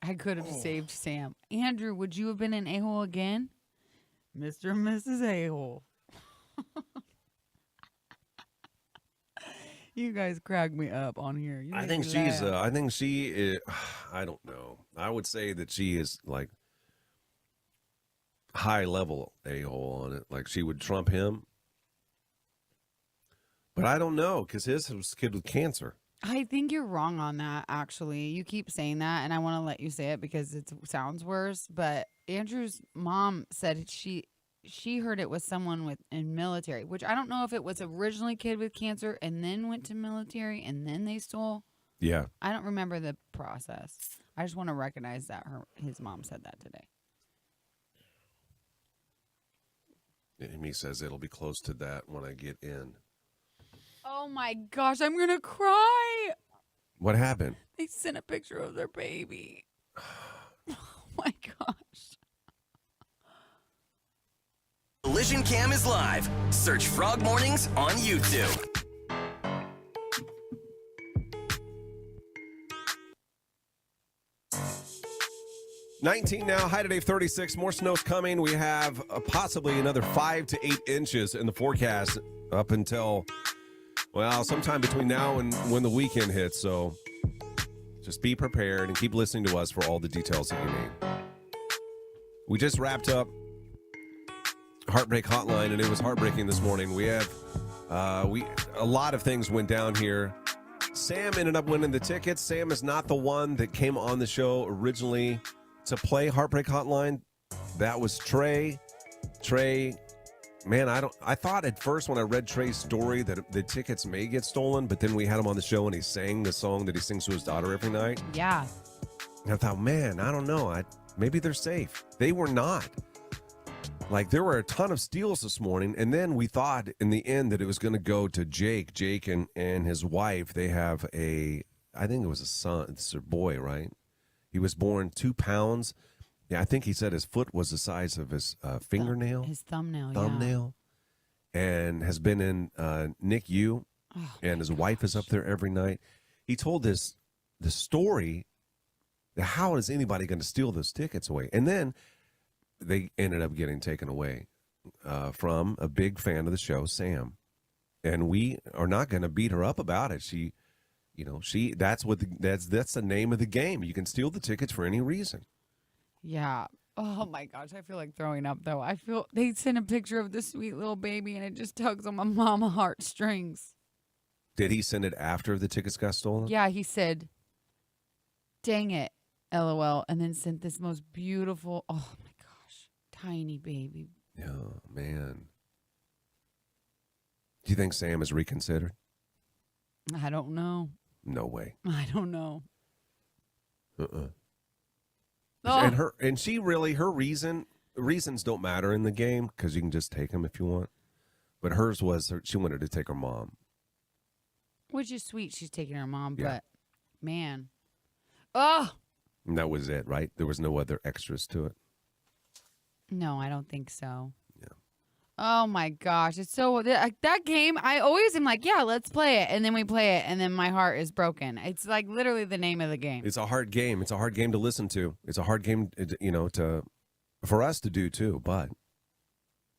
I could have saved Sam. Andrew, would you have been an a-hole again? Mr. and Mrs. A-hole. You guys crack me up on here. You I make think me she's. laugh. I think she is. I don't know. I would say that she is like high level a-hole on it. Like she would trump him. But I don't know because his was a kid with cancer. I think you're wrong on that, actually. You keep saying that, and I want to let you say it because it sounds worse. But Andrew's mom said she heard it was someone in military, which I don't know if it was originally a kid with cancer and then went to military and then they stole. Yeah. I don't remember the process. I just want to recognize that his mom said that today. Amy says it'll be close to that when I get in. Oh my gosh, I'm going to cry. What happened? They sent a picture of their baby. Oh my gosh. Collision Cam is live. Search Frog Mornings on YouTube. $19 now, high today 36. More snow's coming. We have possibly another 5 to 8 inches in the forecast up until, well, sometime between now and when the weekend hits. So just be prepared and keep listening to us for all the details that you need. We just wrapped up Heartbreak Hotline, and it was heartbreaking this morning. We have a lot of things went down here. Sam ended up winning the tickets. Sam is not the one that came on the show originally to play Heartbreak Hotline. That was Trey. Trey, man, I thought at first when I read Trey's story that the tickets may get stolen, but then we had him on the show and he sang the song that he sings to his daughter every night. Yeah. And I thought, man, I don't know. Maybe they're safe. They were not. Like, there were a ton of steals this morning, and then we thought in the end that it was going to go to Jake. Jake and his wife, they have I think it was a son, it's a boy, right? He was born 2 pounds. Yeah, I think he said his foot was the size of his fingernail. His thumbnail, And has been in NICU, and his wife is up there every night. He told the story. How is anybody going to steal those tickets away? And then they ended up getting taken away from a big fan of the show, Sam. And we are not going to beat her up about it. That's the name of the game. You can steal the tickets for any reason. Yeah. Oh my gosh, I feel like throwing up though. I feel they sent a picture of the sweet little baby and it just tugs on my mama heartstrings. Did he send it after the tickets got stolen? Yeah, he said, "Dang it, LOL," and then sent this most beautiful, oh my gosh, tiny baby. Oh, man. Do you think Sam has reconsidered? I don't know. No way. I don't know. Uh-uh. Oh. And she really, her reasons don't matter in the game because you can just take them if you want. But hers was she wanted to take her mom. Which is sweet. She's taking her mom, Yeah. but man. Oh. And that was it, right? There was no other extras to it. No, I don't think so. Yeah. Oh my gosh. It's so that game, I always am like, yeah, let's play it. And then we play it and then my heart is broken. It's like literally the name of the game. It's a hard game. It's a hard game to listen to. It's a hard game, for us to do too, but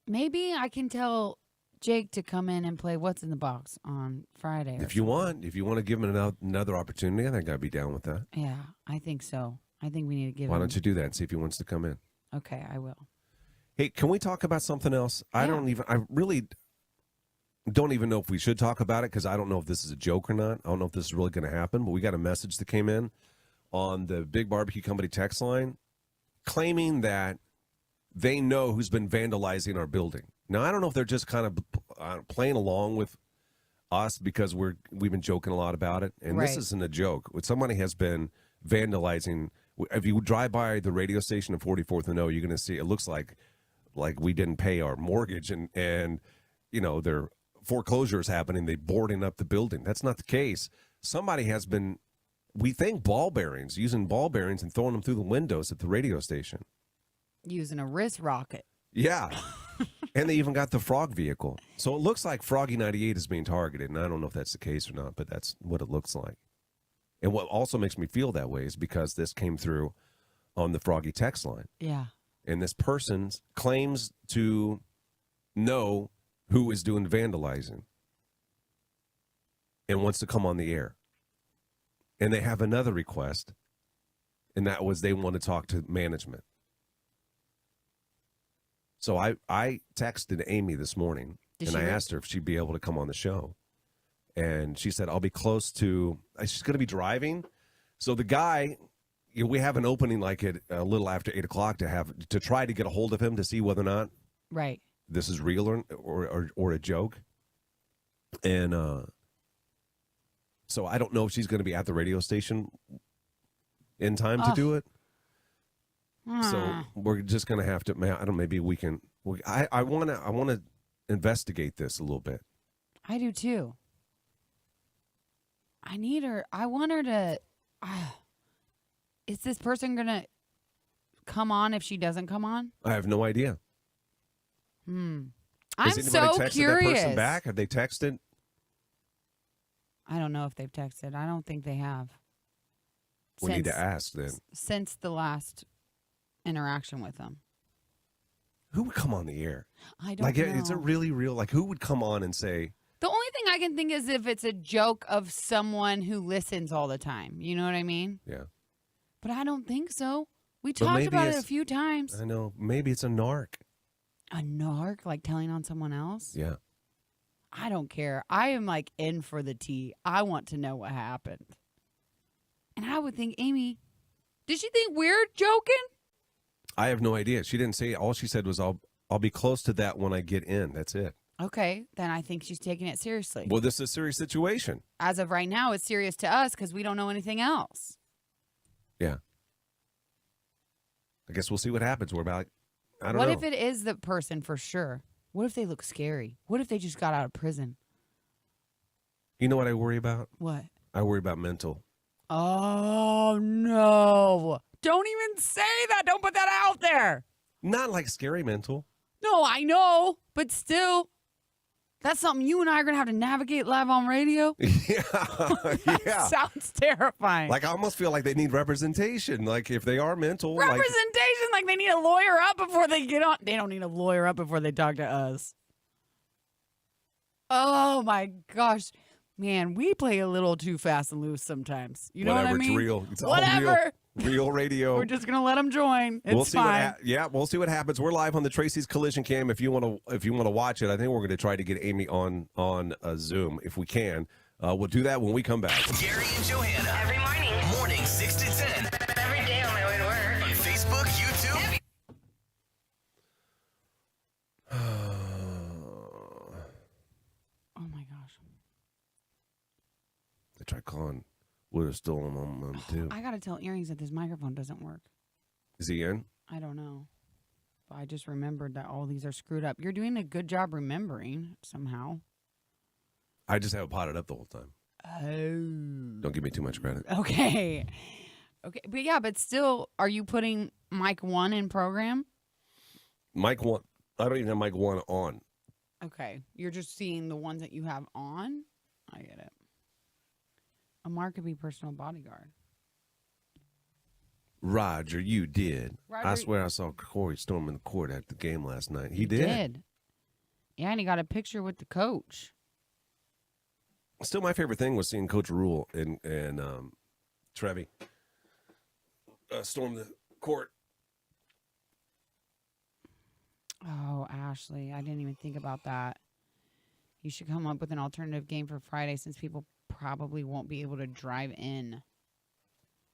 Maybe I can tell Jake to come in and play What's in the Box on Friday. if you want to give him another opportunity, I think I'd be down with that. Yeah, I think so. I think we need to give Why him. don't you do that and see if he wants to come in? Okay, I will. Hey, can we talk about something else? I really don't even know if we should talk about it because I don't know if this is a joke or not. I don't know if this is really going to happen, but we got a message that came in on the Big Barbecue Company text line claiming that they know who's been vandalizing our building. Now, I don't know if they're just kind of playing along with us because we've been joking a lot about it, and this Right. isn't a joke. Somebody has been vandalizing. If you drive by the radio station in 44th and O, you're going to see it looks like we didn't pay our mortgage and their foreclosure is happening. They boarding up the building. That's not the case. Somebody has been, we think, using ball bearings and throwing them through the windows at the radio station. Using a wrist rocket. Yeah. And they even got the Frog vehicle. So it looks like Froggy 98 is being targeted, and I don't know if that's the case or not, but that's what it looks like. And what also makes me feel that way is because this came through on the Froggy text line. Yeah. And this person claims to know who is doing vandalizing and wants to come on the air. And they have another request, and that was they want to talk to management. So I texted Amy this morning, and I asked her if she'd be able to come on the show. And she said, I'll be close to, she's going to be driving. So the guy, we have an opening like at a little after 8 o'clock to try to get a hold of him to see whether or not Right. this is real or a joke. And so I don't know if she's going to be at the radio station in time to do it. So we're just going to have to, I don't know, maybe we can, I want to investigate this a little bit. I do too. I need her. I want her to. Is this person going to come on if she doesn't come on? I have no idea. I'm Has anybody so texted curious. that person back? Have they texted? I don't know if they've texted. I don't think they have. We need to ask then. Since the last interaction with them. Who would come on the air? I don't know. Is it really real? Like, who would come on and say, The only thing I can think is if it's a joke of someone who listens all the time. You know what I mean? yeah. But I don't think so. We But talked maybe about it it's- a few times. I know. Maybe it's a narc. A narc, like telling on someone else? Yeah. I don't care. I am like in for the tea. I want to know what happened. And I would think, Amy, did she think we're joking? I have no idea. She didn't say. All she said was, "I'll be close to that when I get in." That's it. Okay, then I think she's taking it seriously. Well, this is a serious situation. As of right now, it's serious to us because we don't know anything else. Yeah. I guess we'll see what happens. We're about. I don't What know. if it is the person for sure? What if they look scary? What if they just got out of prison? You know what I worry about? What? I worry about mental. Oh, no. Don't even say that. Don't put that out there. Not like scary mental. No, I know. But still, that's something you and I are going to have to navigate live on radio. Yeah. Yeah. Sounds terrifying. Like, I almost feel like they need representation. Like, if they are mental. Representation, like they need a lawyer up before they get on. They don't need a lawyer up before they talk to us. Oh, my gosh. Man, we play a little too fast and loose sometimes. You know what I mean? It's real. It's all Whatever. real radio. We're just going to let them join. It's fine. We'll see what happens. We're live on the Tracy's Collision Cam. If you want to watch it, I think we're going to try to get Amy on Zoom if we can. We'll do that when we come back. Gary and Johanna. Every morning. Morning 6 to 10. Every day on my way to work. On Facebook, YouTube. Oh con would have stolen them too. I gotta tell Earrings that this microphone doesn't work. Is he in? I don't know. But I just remembered that all these are screwed up. You're doing a good job remembering somehow. I just have it potted up the whole time. Oh. Don't give me too much credit. Okay. Okay. But yeah, but still, are you putting mic 1 in program? Mic 1. I don't even have mic 1 on. Okay. You're just seeing the ones that you have on? I get it. Amar could be personal bodyguard. Roger, you did. Roger, I swear I saw Corey storming the court at the game last night. He did. did. Yeah, and he got a picture with the coach. Still, my favorite thing was seeing Coach Rule and Trevi storm the court. Oh, Ashley, I didn't even think about that. You should come up with an alternative game for Friday since people probably won't be able to drive in.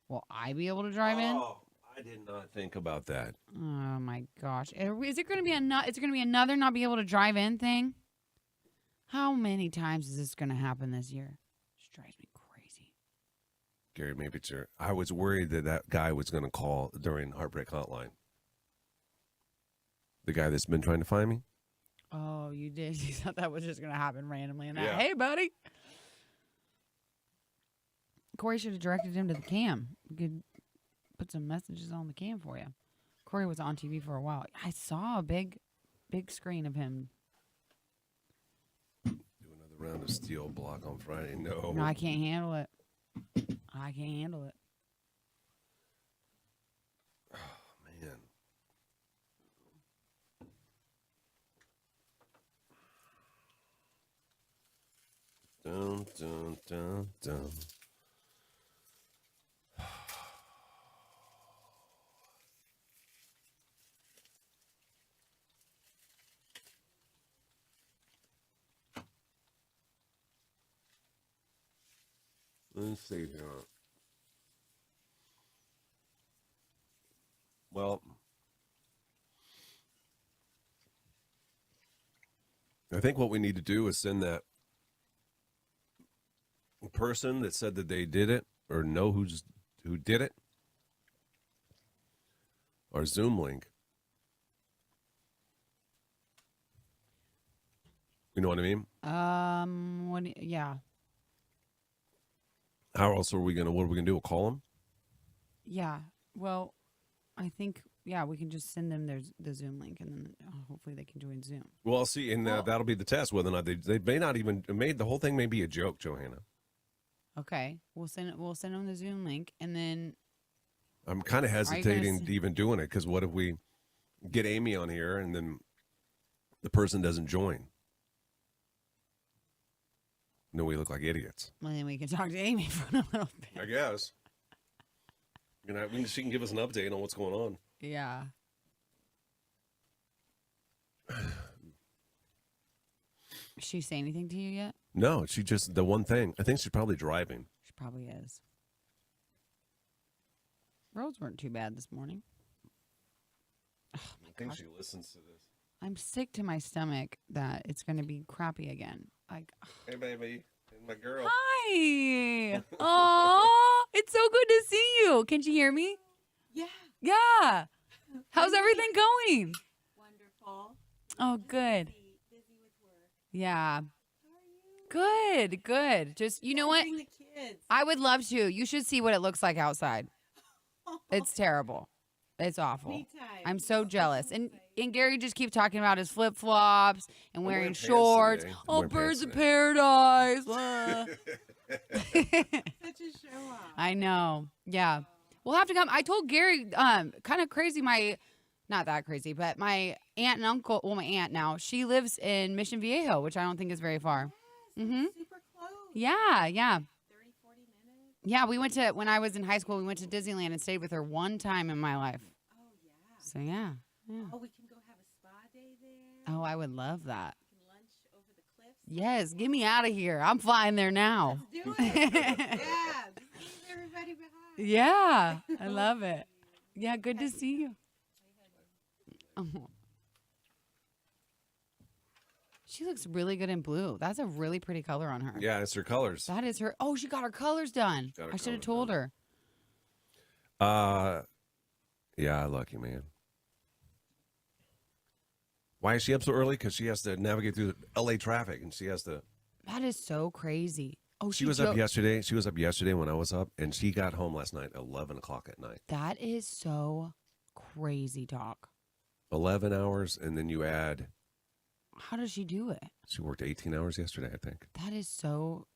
Will I be able to drive in? Oh, I did not think about that. Oh my gosh! Is it going to be another not be able to drive in thing? How many times is this going to happen this year? It drives me crazy. Gary, maybe it's your. I was worried that guy was going to call during Heartbreak Hotline. The guy that's been trying to find me. Oh, you did. You thought that was just going to happen randomly, and that. Yeah. Hey, buddy. Corey should have directed him to the cam. We could put some messages on the cam for you. Corey was on TV for a while. I saw a big screen of him. Do another round of steel block on Friday. No. No, I can't handle it. I can't handle it. Oh, man. Dun, dun, dun, dun. Let's see here. Well, I think what we need to do is send that person that said that they did it or know who did it our Zoom link. You know what I mean? Yeah. How else what are we gonna do? We'll call them? Yeah. Well, I think, yeah, we can just send them the Zoom link, and then hopefully they can join Zoom. Well, I'll see, and that'll be the test, whether or not they may not even made the whole thing may be a joke, Johanna. Okay. We'll send them the Zoom link, and then I'm kind of hesitating to even doing it, because what if we get Amy on here and then the person doesn't join? No, we look like idiots. Well, then we can talk to Amy for a little bit. I guess. She can give us an update on what's going on. Yeah. She say anything to you yet? No, she just, the one thing. I think she's probably driving. She probably is. Roads weren't too bad this morning. Oh, my I think gosh. she listens to this. I'm sick to my stomach that it's going to be crappy again. Like, hey, baby. My girl. hi. Aw, it's so good to see you. Can you hear me? Yeah. Yeah. How's everything going? Wonderful. Oh, good. Busy with work. Yeah. Good, good. Just, you know what? The kids. I would love to. You should see what it looks like outside. It's terrible. It's awful. Anytime. I'm so jealous. And Gary just keeps talking about his flip flops and wearing pants shorts. today. I'm Oh, wearing birds pants of today. paradise. Such a show off. I know. Yeah. We'll have to come. I told Gary, kind of crazy, not that crazy, but my aunt and uncle, well, my aunt now, she lives in Mission Viejo, which I don't think is very far. Mm-hmm. Super close. Yeah, yeah. 30, 40 minutes. Yeah, we went to, when I was in high school, we went to Disneyland and stayed with her one time in my life. Oh, yeah. So, yeah. Oh, we can go have a spa day there. Oh, I would love that. We can lunch over the cliffs. Yes, get me out of here. I'm flying there now. Let's do it. Yeah. Leave everybody behind. Yeah, I love it. Yeah, good to see you. Oh. She looks really good in blue. That's a really pretty color on her. Yeah, it's her colors. That is her. Oh, she got her colors done. Got her I should have colors told done. her. Yeah, lucky man. Why is she up so early? Because she has to navigate through the LA traffic, and she has to. That is so crazy. Oh, She was up yesterday. She was up yesterday when I was up, and she got home last night at 11 o'clock at night. That is so crazy talk. 11 hours, and then you add. How does she do it? She worked 18 hours yesterday, I think. That is so.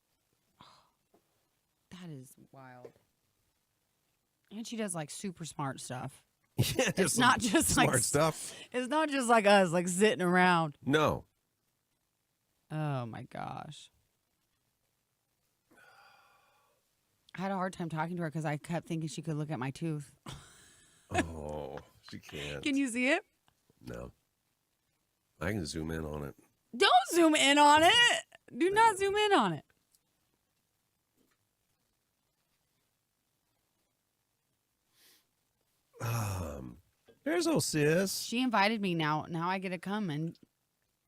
That is wild. And she does like super smart stuff. Yeah, It's not just smart like stuff. It's not just like us, like sitting around. No. Oh my gosh. I had a hard time talking to her because I kept thinking she could look at my tooth. Oh, she can't. Can you see it? No. I can zoom in on it. Don't zoom in on it. Do not zoom in on it. There's old sis. She invited me now. Now I get to come and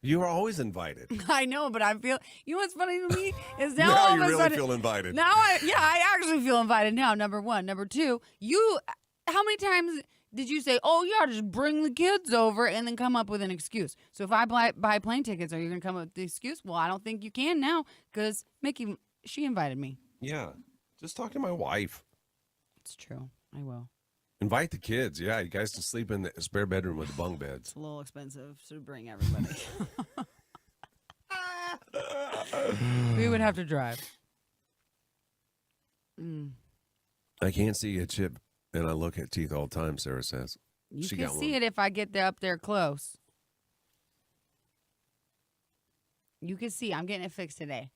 You are always invited. I know, but I feel. You know what's funny to me is now, Now all you of a really sudden, feel invited. Now I actually feel invited now. Number one, number two. How many times did you say, "Oh yeah, just bring the kids over," and then come up with an excuse? So if I buy plane tickets, are you gonna come up with the excuse? Well, I don't think you can now because Mickey, she invited me. Yeah. Just talk to my wife. It's true. I will. Invite the kids. Yeah, you guys can sleep in the spare bedroom with the bunk beds. It's a little expensive to bring everybody. We would have to drive. I can't see a chip, and I look at teeth all the time, Sarah says. You She can got see one. it if I get up there close. You can see. I'm getting it fixed today.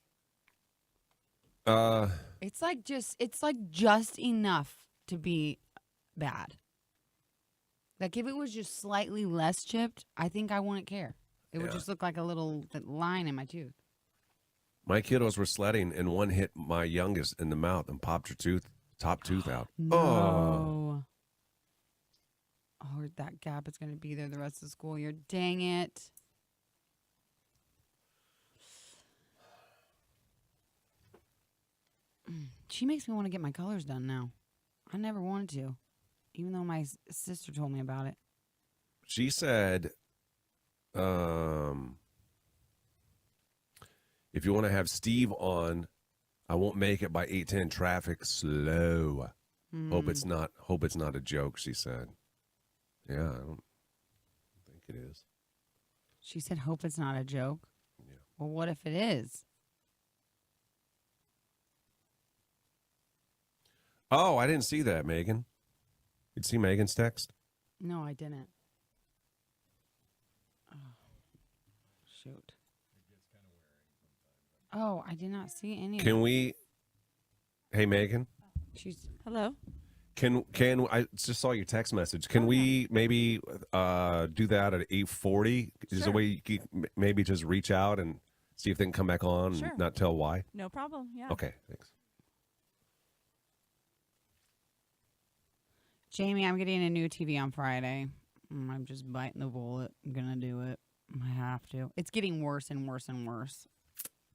It's like just enough to be bad. Like if it was just slightly less chipped, I think I wouldn't care. It would Yeah. just look like a little line in my tooth. My kiddos were sledding, and one hit my youngest in the mouth and popped her top tooth out. Oh. Oh, that gap is going to be there the rest of the school year. Dang it. She makes me want to get my colors done now. I never wanted to, even though my sister told me about it. She said, if you want to have Steve on, I won't make it by 8:10. Traffic slow. Hope it's not a joke, she said. Yeah, I don't think it is. She said, hope it's not a joke. Yeah. Well, what if it is? Oh, I didn't see that, Megan. You'd see Megan's text? No, I didn't. Oh, shoot. Oh, I did not see any. Can we? Hey, Megan. She's hello. Can I just saw your text message? Can we maybe do that at 8:40? Is there a way you can maybe just reach out and see if they can come back on Sure. and not tell why? No problem. Yeah. Okay, thanks. Jamie, I'm getting a new TV on Friday. I'm just biting the bullet. I'm going to do it. I have to. It's getting worse and worse and worse.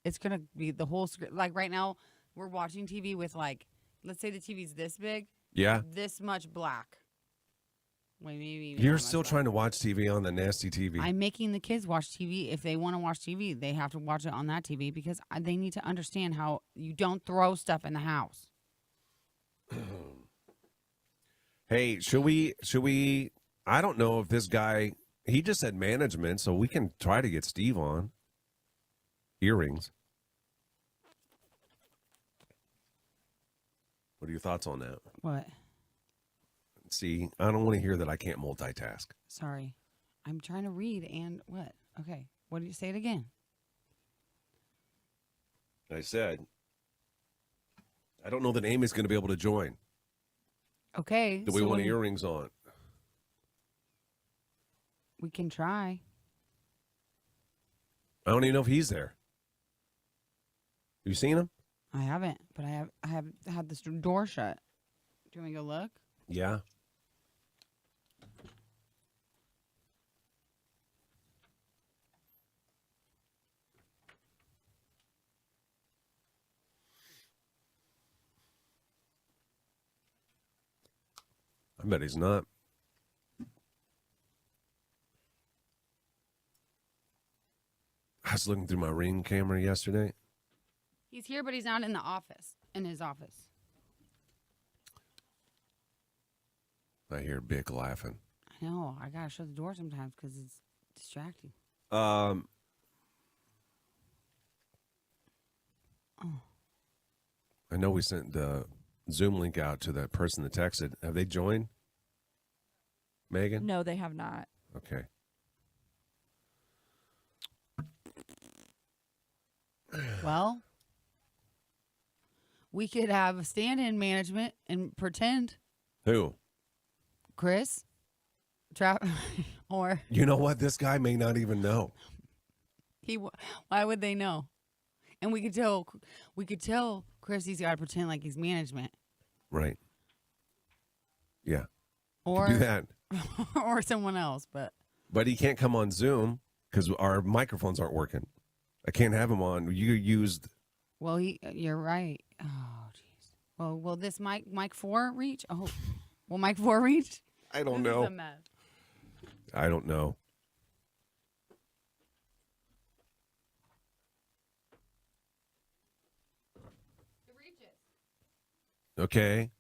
It's going to be the whole screen. Like right now, we're watching TV with like, let's say the TV's this big. Yeah. This much black. Wait, maybe. You're still trying to watch TV on the nasty TV. I'm making the kids watch TV. If they want to watch TV, they have to watch it on that TV because they need to understand how you don't throw stuff in the house. Hey, should we? I don't know if this guy. He just said management, so we can try to get Steve on. Earrings. What are your thoughts on that? What? See, I don't want to hear that I can't multitask. Sorry. I'm trying to read and what? Okay. What did you say it again? I said, I don't know that Amy's going to be able to join. Okay. Do we want earrings on? We can try. I don't even know if he's there. You seen him? I haven't, but I have had this door shut. Do you want me to go look? Yeah. I bet he's not. I was looking through my Ring camera yesterday. He's here, but he's not in the office. In his office. I hear Bick laughing. I know. I gotta shut the door sometimes because it's distracting. Oh. I know we sent the Zoom link out to that person that texted. Have they joined? Megan? No, they have not. Okay. Well, we could have a stand-in management and pretend Who? Chris, or You know what? This guy may not even know. why would they know? And we could tell Chris he's got to pretend like he's management, Right. Yeah. or Could do that. or someone else. But he can't come on Zoom because our microphones aren't working. I can't have him on. You used. Well, you're right. Oh, jeez. Well, will this mic 4 reach? Oh, will mic 4 reach? I don't This is know. a mess. I don't know. Okay.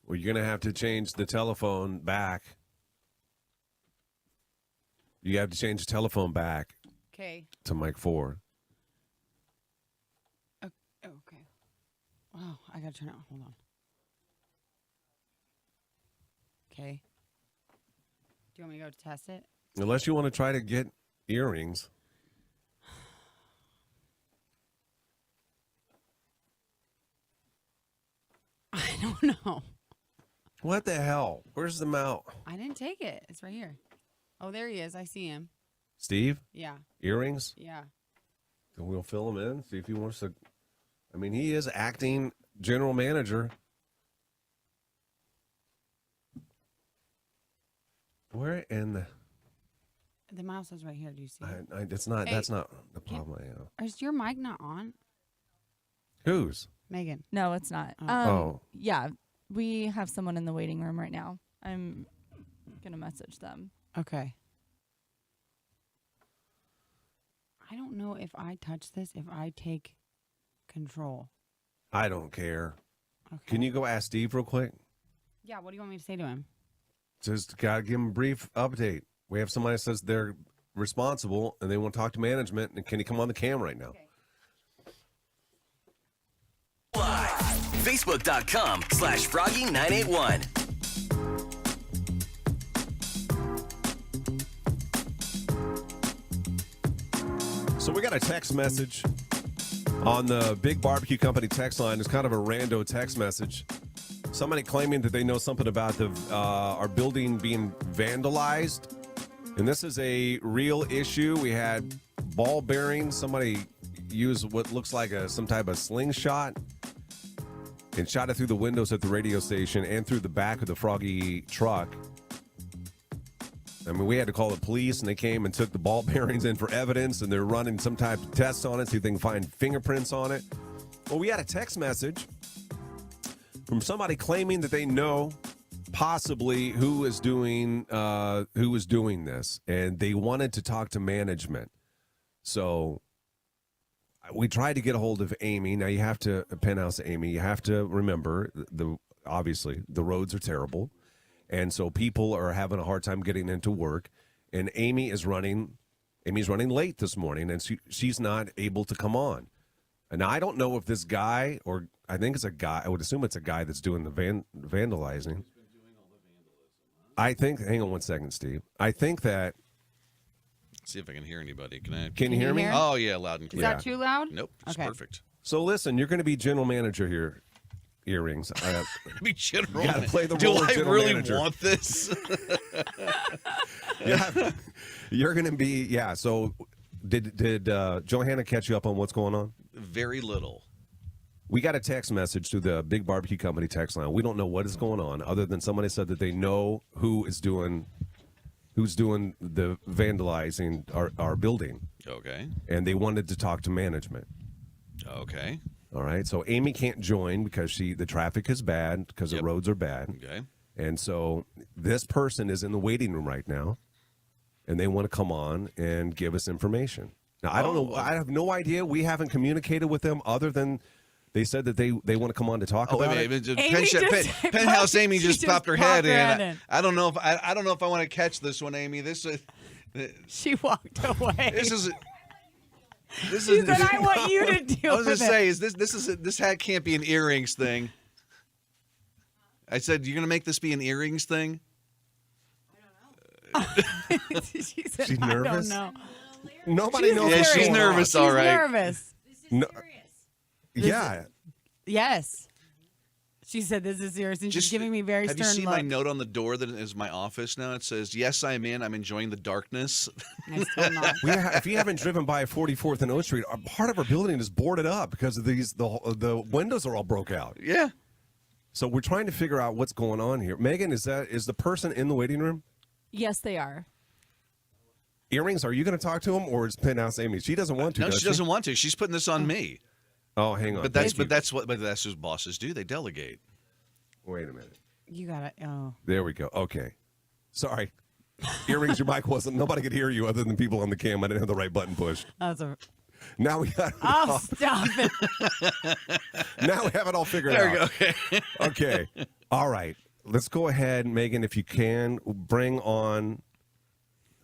Well, you're going to have to change the telephone back. You have to change the telephone back Okay. to mic 4. Okay. Oh, I gotta turn it on. Hold on. Okay. Do you want me to go test it? Unless you want to try to get earrings. I don't know. What the hell? Where's the mount? I didn't take it. It's right here. Oh, there he is. I see him. Steve? Yeah. Earrings? Yeah. Then we'll fill him in, see if he wants to. I mean, he is acting general manager. Where in The mouse is right here. Do you see it? it's not. Hey, that's not the problem. I know. Is your mic not on? Whose? Megan. No, it's not. Oh. Yeah, we have someone in the waiting room right now. I'm gonna message them. Okay. I don't know if I touch this, if I take control. I don't care. Okay. Can you go ask Steve real quick? Yeah, what do you want me to say to him? Just gotta give him a brief update. We have somebody that says they're responsible and they want to talk to management. And can he come on the cam right now? Okay. Live. Facebook.com/Froggy981. So we got a text message on the Big Barbecue Company text line. It's kind of a rando text message. Somebody claiming that they know something about our building being vandalized. And this is a real issue. We had ball bearings. Somebody used what looks like some type of slingshot and shot it through the windows at the radio station and through the back of the Froggy truck. I mean, we had to call the police, and they came and took the ball bearings in for evidence, and they're running some type of test on it, see if they can find fingerprints on it. Well, we had a text message from somebody claiming that they know possibly who is doing this, and they wanted to talk to management. So we tried to get a hold of Amy. Now you have to penthouse Amy. You have to remember obviously the roads are terrible. And so people are having a hard time getting into work. And Amy's running late this morning, and she's not able to come on. And I don't know if this guy, or I think it's a guy, I would assume it's a guy that's doing the vandalizing. I think, hang on one second, Steve. I think that. See if I can hear anybody. Can I? Can you hear me? Oh, yeah, loud and clear. Is that too loud? Nope, it's Okay. perfect. So listen, you're going to be general manager here. Earrings. Be general. You gotta play the Do role of I general really manager. want this? Yeah, you're going to be. Yeah. So, did Johanna catch you up on what's going on? Very little. We got a text message through the Big Barbecue Company text line. We don't know what is going on, other than somebody said that they know who's doing the vandalizing our building. Okay. And they wanted to talk to management. Okay. All right. So Amy can't join because the traffic is bad because the roads are bad. Okay. And so this person is in the waiting room right now, and they want to come on and give us information. Now, I don't know. I have no idea. We haven't communicated with them other than they said that they want to come on to talk about it. Penthouse Amy just popped her head in. in. I don't know if I want to catch this one, Amy. She walked away. This is. She said, "I want you to deal I was with gonna say, it." this hat can't be an earrings thing. I said, you're gonna make this be an earrings thing. She said, She's "I nervous? don't know." Nobody knows. Yeah, what's she's going nervous. on. All right. Nervous. No, yeah. Yes. She said, "This is serious," and she's giving me very Have stern you seen looks. my note on the door that is my office now? It says, "Yes, I'm in. I'm enjoying the darkness." If you haven't driven by 44th and O Street, part of our building is boarded up because of the windows are all broke out. Yeah. So we're trying to figure out what's going on here. Megan, is the person in the waiting room? Yes, they are. Earrings, are you going to talk to him, or is Penthouse Amy? She doesn't want to. No, does she doesn't want to. She's putting this on me. Oh, hang on. But that's what bosses do. They delegate. Wait a minute. You got it. Oh. There we go. Okay. Sorry. Earrings, your mic wasn't. Nobody could hear you other than people on the cam. I didn't have the right button pushed. That's a. Now we got. Oh, stop it. Now we have it all figured There out. we go. Okay. Okay. All right. Let's go ahead, Megan, if you can, bring on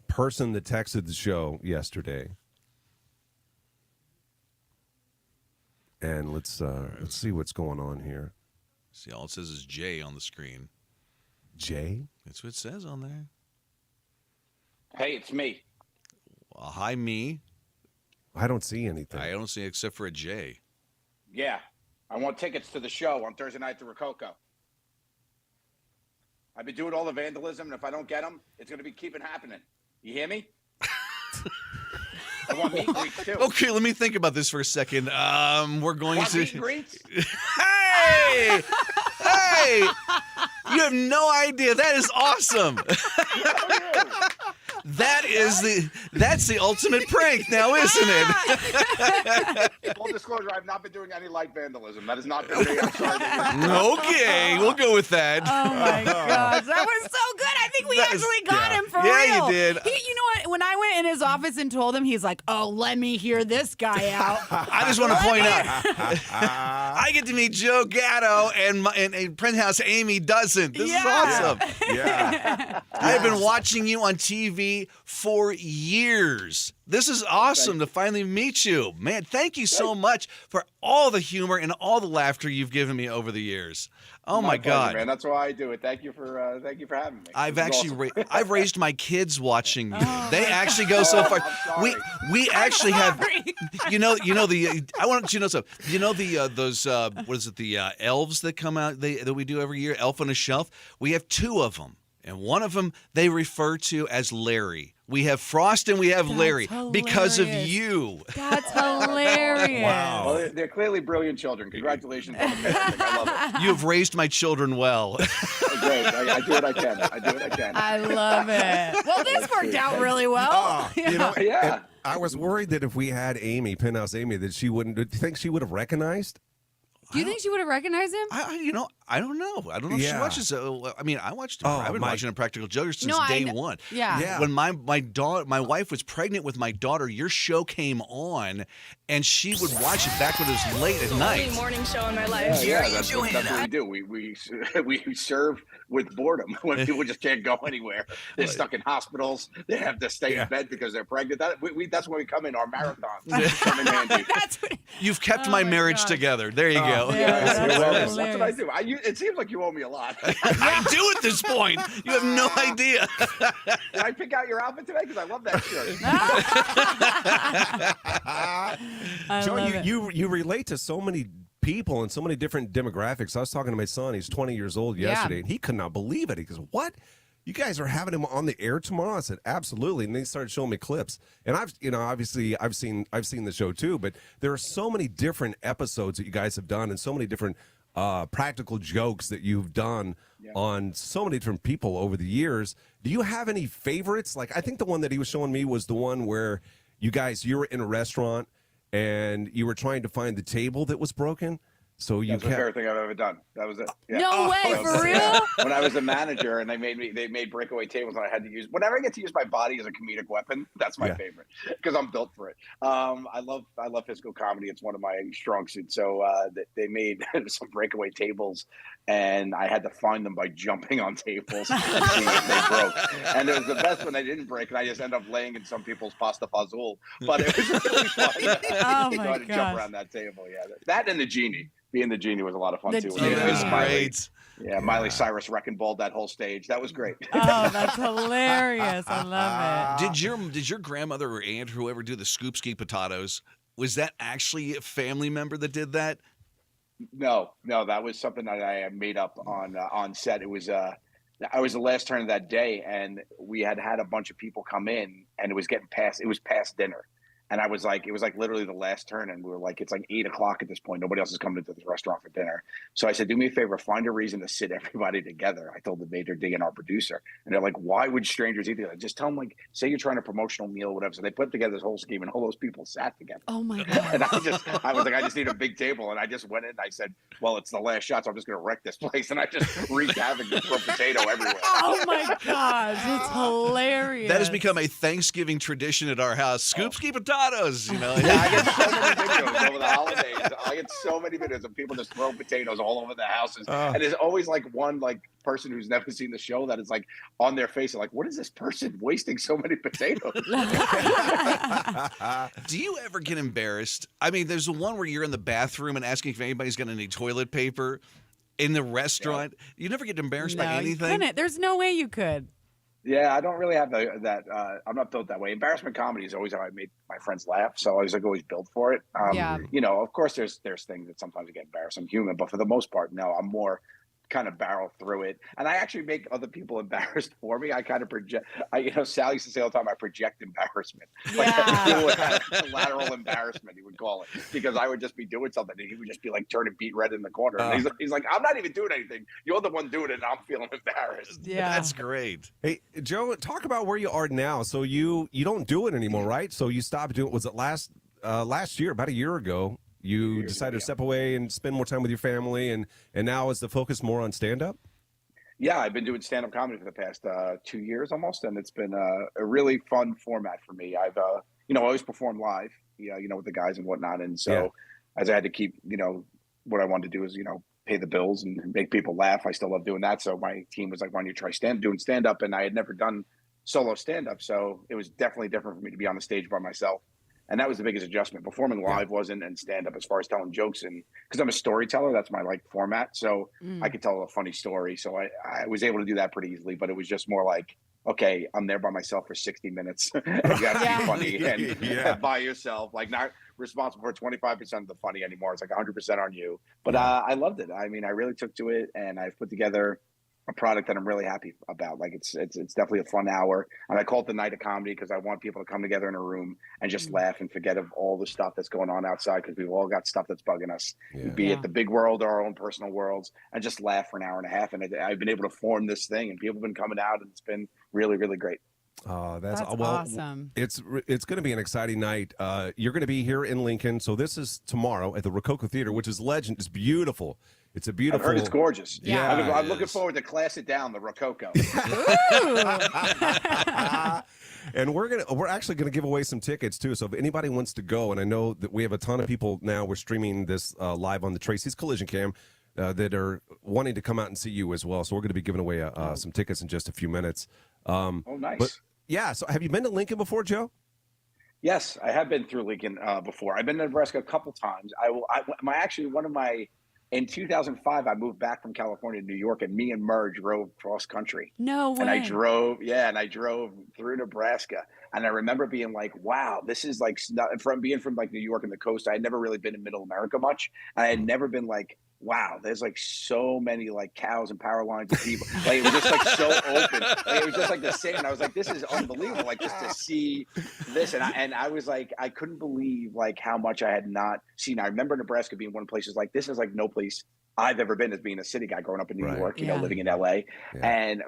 person that texted the show yesterday. And let's see what's going on here. See, all it says is J on the screen. J? That's what it says on there. Hey, it's me. Hi, me. I don't see anything. I don't see except for a J. Yeah, I want tickets to the show on Thursday night at the Rococo. I've been doing all the vandalism, and if I don't get them, it's going to be keeping happening. You hear me? I want meet and greets too. Okay, let me think about this for a second. We're going Want to meet and greets? Hey! Hey! You have no idea. That is awesome. That's the ultimate prank now, isn't it? Full disclosure, I've not been doing any light vandalism. That has not been me. I'm sorry. Okay, we'll go with that. Oh my gosh, that was so good. I think we actually got him for real. Yeah, you did. You know what? When I went in his office and told him, he's like, "Oh, let me hear this guy out." I just want to point out, I get to meet Joe Gatto and Penthouse Amy doesn't. This is awesome. Yeah. I've been watching you on TV for years. This is awesome to finally meet you. Man, thank you so much for all the humor and all the laughter you've given me over the years. Oh my pleasure, God, man! That's why I do it. Thank you for having me. I've This is actually awesome. I've raised my kids watching you. They actually go so far. We actually have you know the I want you to know something. You know those what is it, the elves that come out that we do every year, Elf on a Shelf. We have two of them. And one of them they refer to as Larry. We have Frost and we have Larry because of you. That's hilarious. Wow. Well, they're clearly brilliant children. Congratulations on the parenting. I love it. You have raised my children well. Great. I do what I can. I do what I can. I love it. Well, this worked out really well. You know, Yeah. I was worried that if we had Amy, Penthouse Amy, that she wouldn't. Do you think she would have recognized? Do you think she would have recognized him? I don't know. I don't know if she Yeah. watches. I mean, I watched. Oh, I've been watching Impractical Jokers since No, I day kn- one. Yeah. When my wife was pregnant with my daughter, your show came on, and she would watch it back when it was late at night. morning show in my life. Yeah, that's what we do. We serve with boredom when people just can't go anywhere. They're stuck in hospitals. They have to stay in bed because they're pregnant. That's when we come in. Our marathons come in handy. You've kept my marriage together. There you go. That's what I do. It seems like you owe me a lot. I do at this point. You have no idea. Did I pick out your outfit today? Because I love that shirt. Joe, you relate to so many people and so many different demographics. I was talking to my son. He's 20 years old yesterday, and he could not believe it. He goes, "What? You guys are having him on the air tomorrow?" I said, "Absolutely." And they started showing me clips. And obviously I've seen the show too, but there are so many different episodes that you guys have done and so many different practical jokes that you've done on so many different people over the years. Do you have any favorites? Like, I think the one that he was showing me was the one where you were in a restaurant and you were trying to find the table that was broken. So you That's my favorite thing I've ever done. That was it. Yeah. No way, for real? When I was a manager and they made breakaway tables and I had to use, whenever I get to use my body as a comedic weapon, that's my favorite because I'm built for it. I love physical comedy. It's one of my strong suits. So they made some breakaway tables and I had to find them by jumping on tables and see if they broke. And it was the best when they didn't break and I just ended up laying in some people's pasta fazool. But it was really fun. Oh So my I had to jump gosh. around that table. Yeah. That and the genie. Being the genie was a lot of fun The too. genie. It was Miley. great. Yeah, Miley Cyrus wrecking balled that whole stage. That was great. Oh, that's hilarious. I love it. Did your grandmother or aunt or whoever do the scoop ski potatoes? Was that actually a family member that did that? No, that was something that I made up on set. It was I was the last turn of that day, and we had a bunch of people come in, and it was past dinner. And I was like, it was like literally the last turn. And we were like, it's like 8:00 at this point. Nobody else is coming into this restaurant for dinner. So I said, do me a favor, find a reason to sit everybody together. I told the Major D and our producer. And they're like, why would strangers eat together? Just tell them, like, say you're trying a promotional meal, whatever. So they put together this whole scheme and all those people sat together. Oh my God. And I was like, I just need a big table. And I just went in and I said, well, it's the last shot, so I'm just going to wreck this place. And I just wreaked havoc and threw potato everywhere. Oh my gosh, it's hilarious. That has become a Thanksgiving tradition at our house. Scoop ski potatoes, you know. Yeah, I get so many videos over the holidays. I get so many videos of people just throwing potatoes all over the houses. And there's always like one person who's never seen the show that is like on their face, like, what is this person wasting so many potatoes? Do you ever get embarrassed? I mean, there's the one where you're in the bathroom and asking if anybody's got any toilet paper in the restaurant. You never get embarrassed by No, you anything? couldn't. There's no way you could. Yeah, I don't really have that. I'm not built that way. Embarrassment comedy is always how I made my friends laugh. So I was like always built for it. Yeah. You know, of course, there's things that sometimes I get embarrassed. I'm human, but for the most part, no, I'm more kind of barrel through it. And I actually make other people embarrassed for me. I kind of project. Sal used to say all the time, I project embarrassment. Lateral embarrassment, he would call it, because I would just be doing something and he would just be like turning beet red in the corner. And he's like, I'm not even doing anything. You're the one doing it, and I'm feeling embarrassed. Yeah, that's great. Hey, Joe, talk about where you are now. So you don't do it anymore, right? So you stopped doing it. Was it last year, about a year ago? You decided to step away and spend more time with your family, and now is the focus more on stand-up? Yeah, I've been doing stand-up comedy for the past 2 years almost, and it's been a really fun format for me. I've always performed live, with the guys and whatnot, and so as I had to keep, what I wanted to do is, pay the bills and make people laugh. I still love doing that, so my team was like, "Why don't you try doing stand-up?" And I had never done solo stand-up, so it was definitely different for me to be on the stage by myself. And that was the biggest adjustment. Performing live wasn't, and stand up as far as telling jokes, and because I'm a storyteller, that's my format. So I could tell a funny story. So I was able to do that pretty easily, but it was just more like, okay, I'm there by myself for 60 minutes. You got to be funny and by yourself, like not responsible for 25% of the funny anymore. It's like 100% on you. But I loved it. I mean, I really took to it, and I've put together a product that I'm really happy about. Like it's definitely a fun hour, and I call it the night of comedy because I want people to come together in a room and just laugh and forget of all the stuff that's going on outside, because we've all got stuff that's bugging us, be it the big world or our own personal worlds, and just laugh for an hour and a half. And I've been able to form this thing, and people have been coming out, and it's been really, really great. Oh, that's awesome. It's going to be an exciting night. You're going to be here in Lincoln, so this is tomorrow at the Rococo Theater, which is legend. It's beautiful. It's a beautiful. I've heard it's gorgeous. Yeah, I'm looking forward to Class It Down, the Rococo. And we're actually gonna give away some tickets too. So if anybody wants to go, and I know that we have a ton of people now. We're streaming this live on the Tracy's Collision Cam that are wanting to come out and see you as well. So we're going to be giving away some tickets in just a few minutes. Oh, nice. But yeah, so have you been to Lincoln before, Joe? Yes, I have been through Lincoln before. I've been to Nebraska a couple times. In 2005, I moved back from California to New York, and me and Murr drove cross country. No way. And I drove through Nebraska. And I remember being like, wow, this is like, from like New York and the coast, I had never really been in middle America much. And I had never been like, wow, there's like so many like cows and power lines of people. Like it was just like so open. Like, it was just like the same. And I was like, this is unbelievable. Like just to see this. And I was like, I couldn't believe like how much I had not seen. I remember Nebraska being one of the places like, this is like no place I've ever been as being a city guy growing up in New York, living in LA. And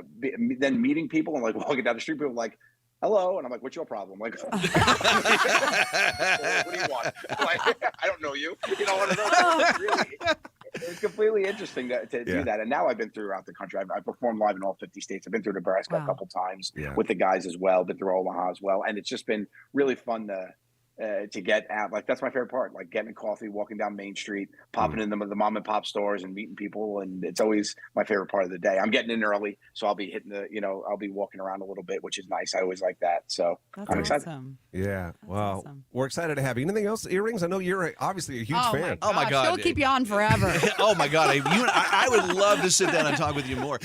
then meeting people and like walking down the street, people were like, hello, and I'm like, what's your problem? Like, what do you want? Like, I don't know you. You know, one of those. It's completely interesting to do that. And now I've been throughout the country. I've performed live in all 50 states. I've been through Nebraska a couple times with the guys as well. Been through Omaha as well, and it's just been really fun to get out. Like, that's my favorite part. Like, getting a coffee, walking down Main Street, popping in the mom and pop stores, and meeting people. And it's always my favorite part of the day. I'm getting in early, so I'll be hitting I'll be walking around a little bit, which is nice. I always like that. So I'm excited. Yeah. Well, we're excited to have you. Anything else, Earrings? I know you're obviously a huge fan. Oh my God. She'll keep you on forever. Oh my God. I would love to sit down and talk with you more.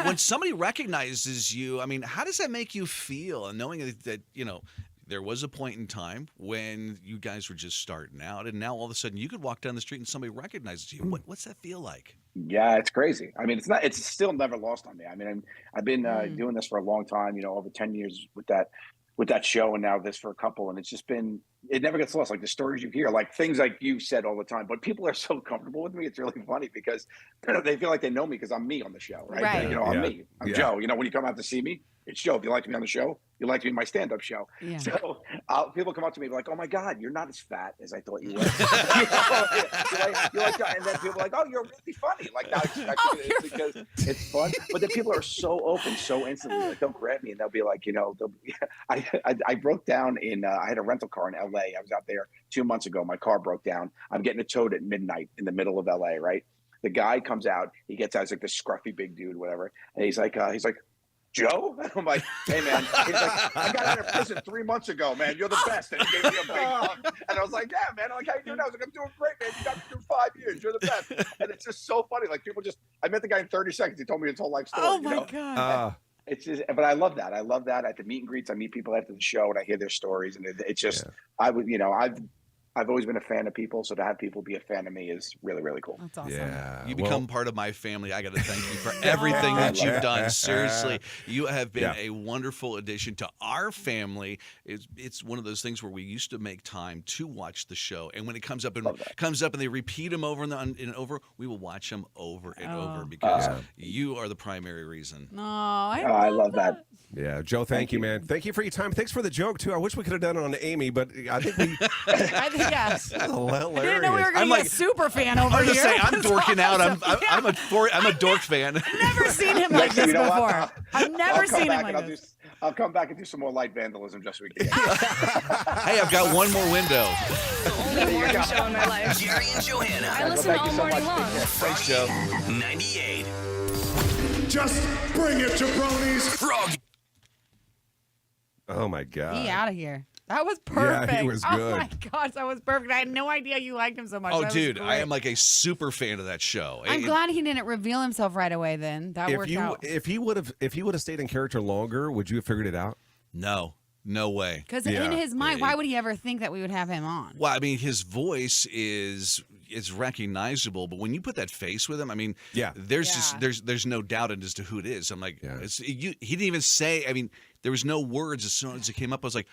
When somebody recognizes you, I mean, how does that make you feel? And knowing that there was a point in time when you guys were just starting out, and now all of a sudden you could walk down the street and somebody recognizes you. What's that feel like? Yeah, it's crazy. I mean, it's still never lost on me. I mean, I've been doing this for a long time, over 10 years with that show, and now this for a couple, and it's just been, it never gets lost. Like the stories you hear, like things like you said all the time, but people are so comfortable with me. It's really funny because they feel like they know me because I'm me on the show, right? I'm me. I'm Joe. When you come out to see me, it's Joe. If you like me on the show, you like me in my stand-up show. Yeah. So people come up to me like, "Oh my God, you're not as fat as I thought you were." you're like, and then people are like, "Oh, you're really funny." Like, now it's because it's fun. But then people are so open, so instantly. Like, they'll grab me and they'll be like, I broke down I had a rental car in LA. I was out there 2 months ago. My car broke down. I'm getting it towed at midnight in the middle of LA. Right. The guy comes out. He gets out. He's like this scruffy big dude, whatever. And he's like. Joe? I'm like, hey, man. He's like, I got out of prison 3 months ago, man. You're the best. And he gave me a big hug. And I was like, yeah, man. I'm like, how you doing now? I was like, I'm doing great, man. You got me through 5 years. You're the best. And it's just so funny. Like, I met the guy in 30 seconds. He told me his whole life story. Oh, my God. It's just, but I love that. I love that. At the meet and greets, I meet people after the show and I hear their stories. And it's just, I've always been a fan of people, so to have people be a fan of me is really, really cool. That's awesome. Yeah. You become part of my family. I got to thank you for everything that you've done. Seriously, you have been a wonderful addition to our family. It's one of those things where we used to make time to watch the show, and when it comes up and they repeat them over and over, we will watch them over and over because you are the primary reason. No, I love that. Yeah, Joe, thank you, man. Thank you for your time. Thanks for the joke, too. I wish we could have done it on Amy, but I think we... Yes. That's hilarious. I didn't know we were going to get a super fan over I was here. Say, I'm dorking out. I'm a dork fan. I've never seen him like this before. I've never seen him like this. I'll come back and do some more light vandalism just so we can. Hey, I've got one more window. The only morning show in my life. Jerry and Johanna. I listen all morning long. Thanks, Joe. 98. Just bring it, jabronis. Frog. Oh, my God. He out of here. That was perfect. Yeah, he was good. Oh, my gosh, that was perfect. I had no idea you liked him so much. Oh, dude, I am like a super fan of that show. I'm glad he didn't reveal himself right away then. That worked out. If he would have stayed in character longer, would you have figured it out? No way. Because in his mind, why would he ever think that we would have him on? Well, I mean, his voice is recognizable, but when you put that face with him, I mean, there's no doubt as to who it is. I'm like, he didn't even say. I mean, there was no words. As soon as it came up, I was like,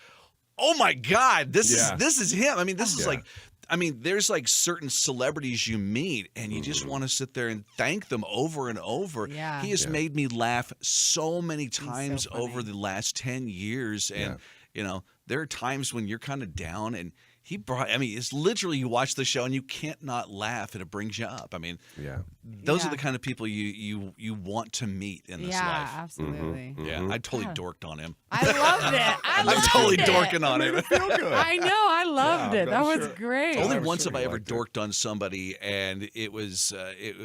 oh my God, this is him. I mean, this is like, I mean, there's like certain celebrities you meet and you just want to sit there and thank them over and over. Yeah. He has made me laugh so many times over the last 10 years. And, there are times when you're kind of down and it's literally you watch the show and you can't not laugh and it brings you up. I mean, those are the kind of people you want to meet in this life. Yeah, absolutely. Mm-hmm. Yeah, I totally dorked on him. I loved it. I'm totally dorking on him. I know. I loved it. That was great. Only once have I ever dorked on somebody, and it was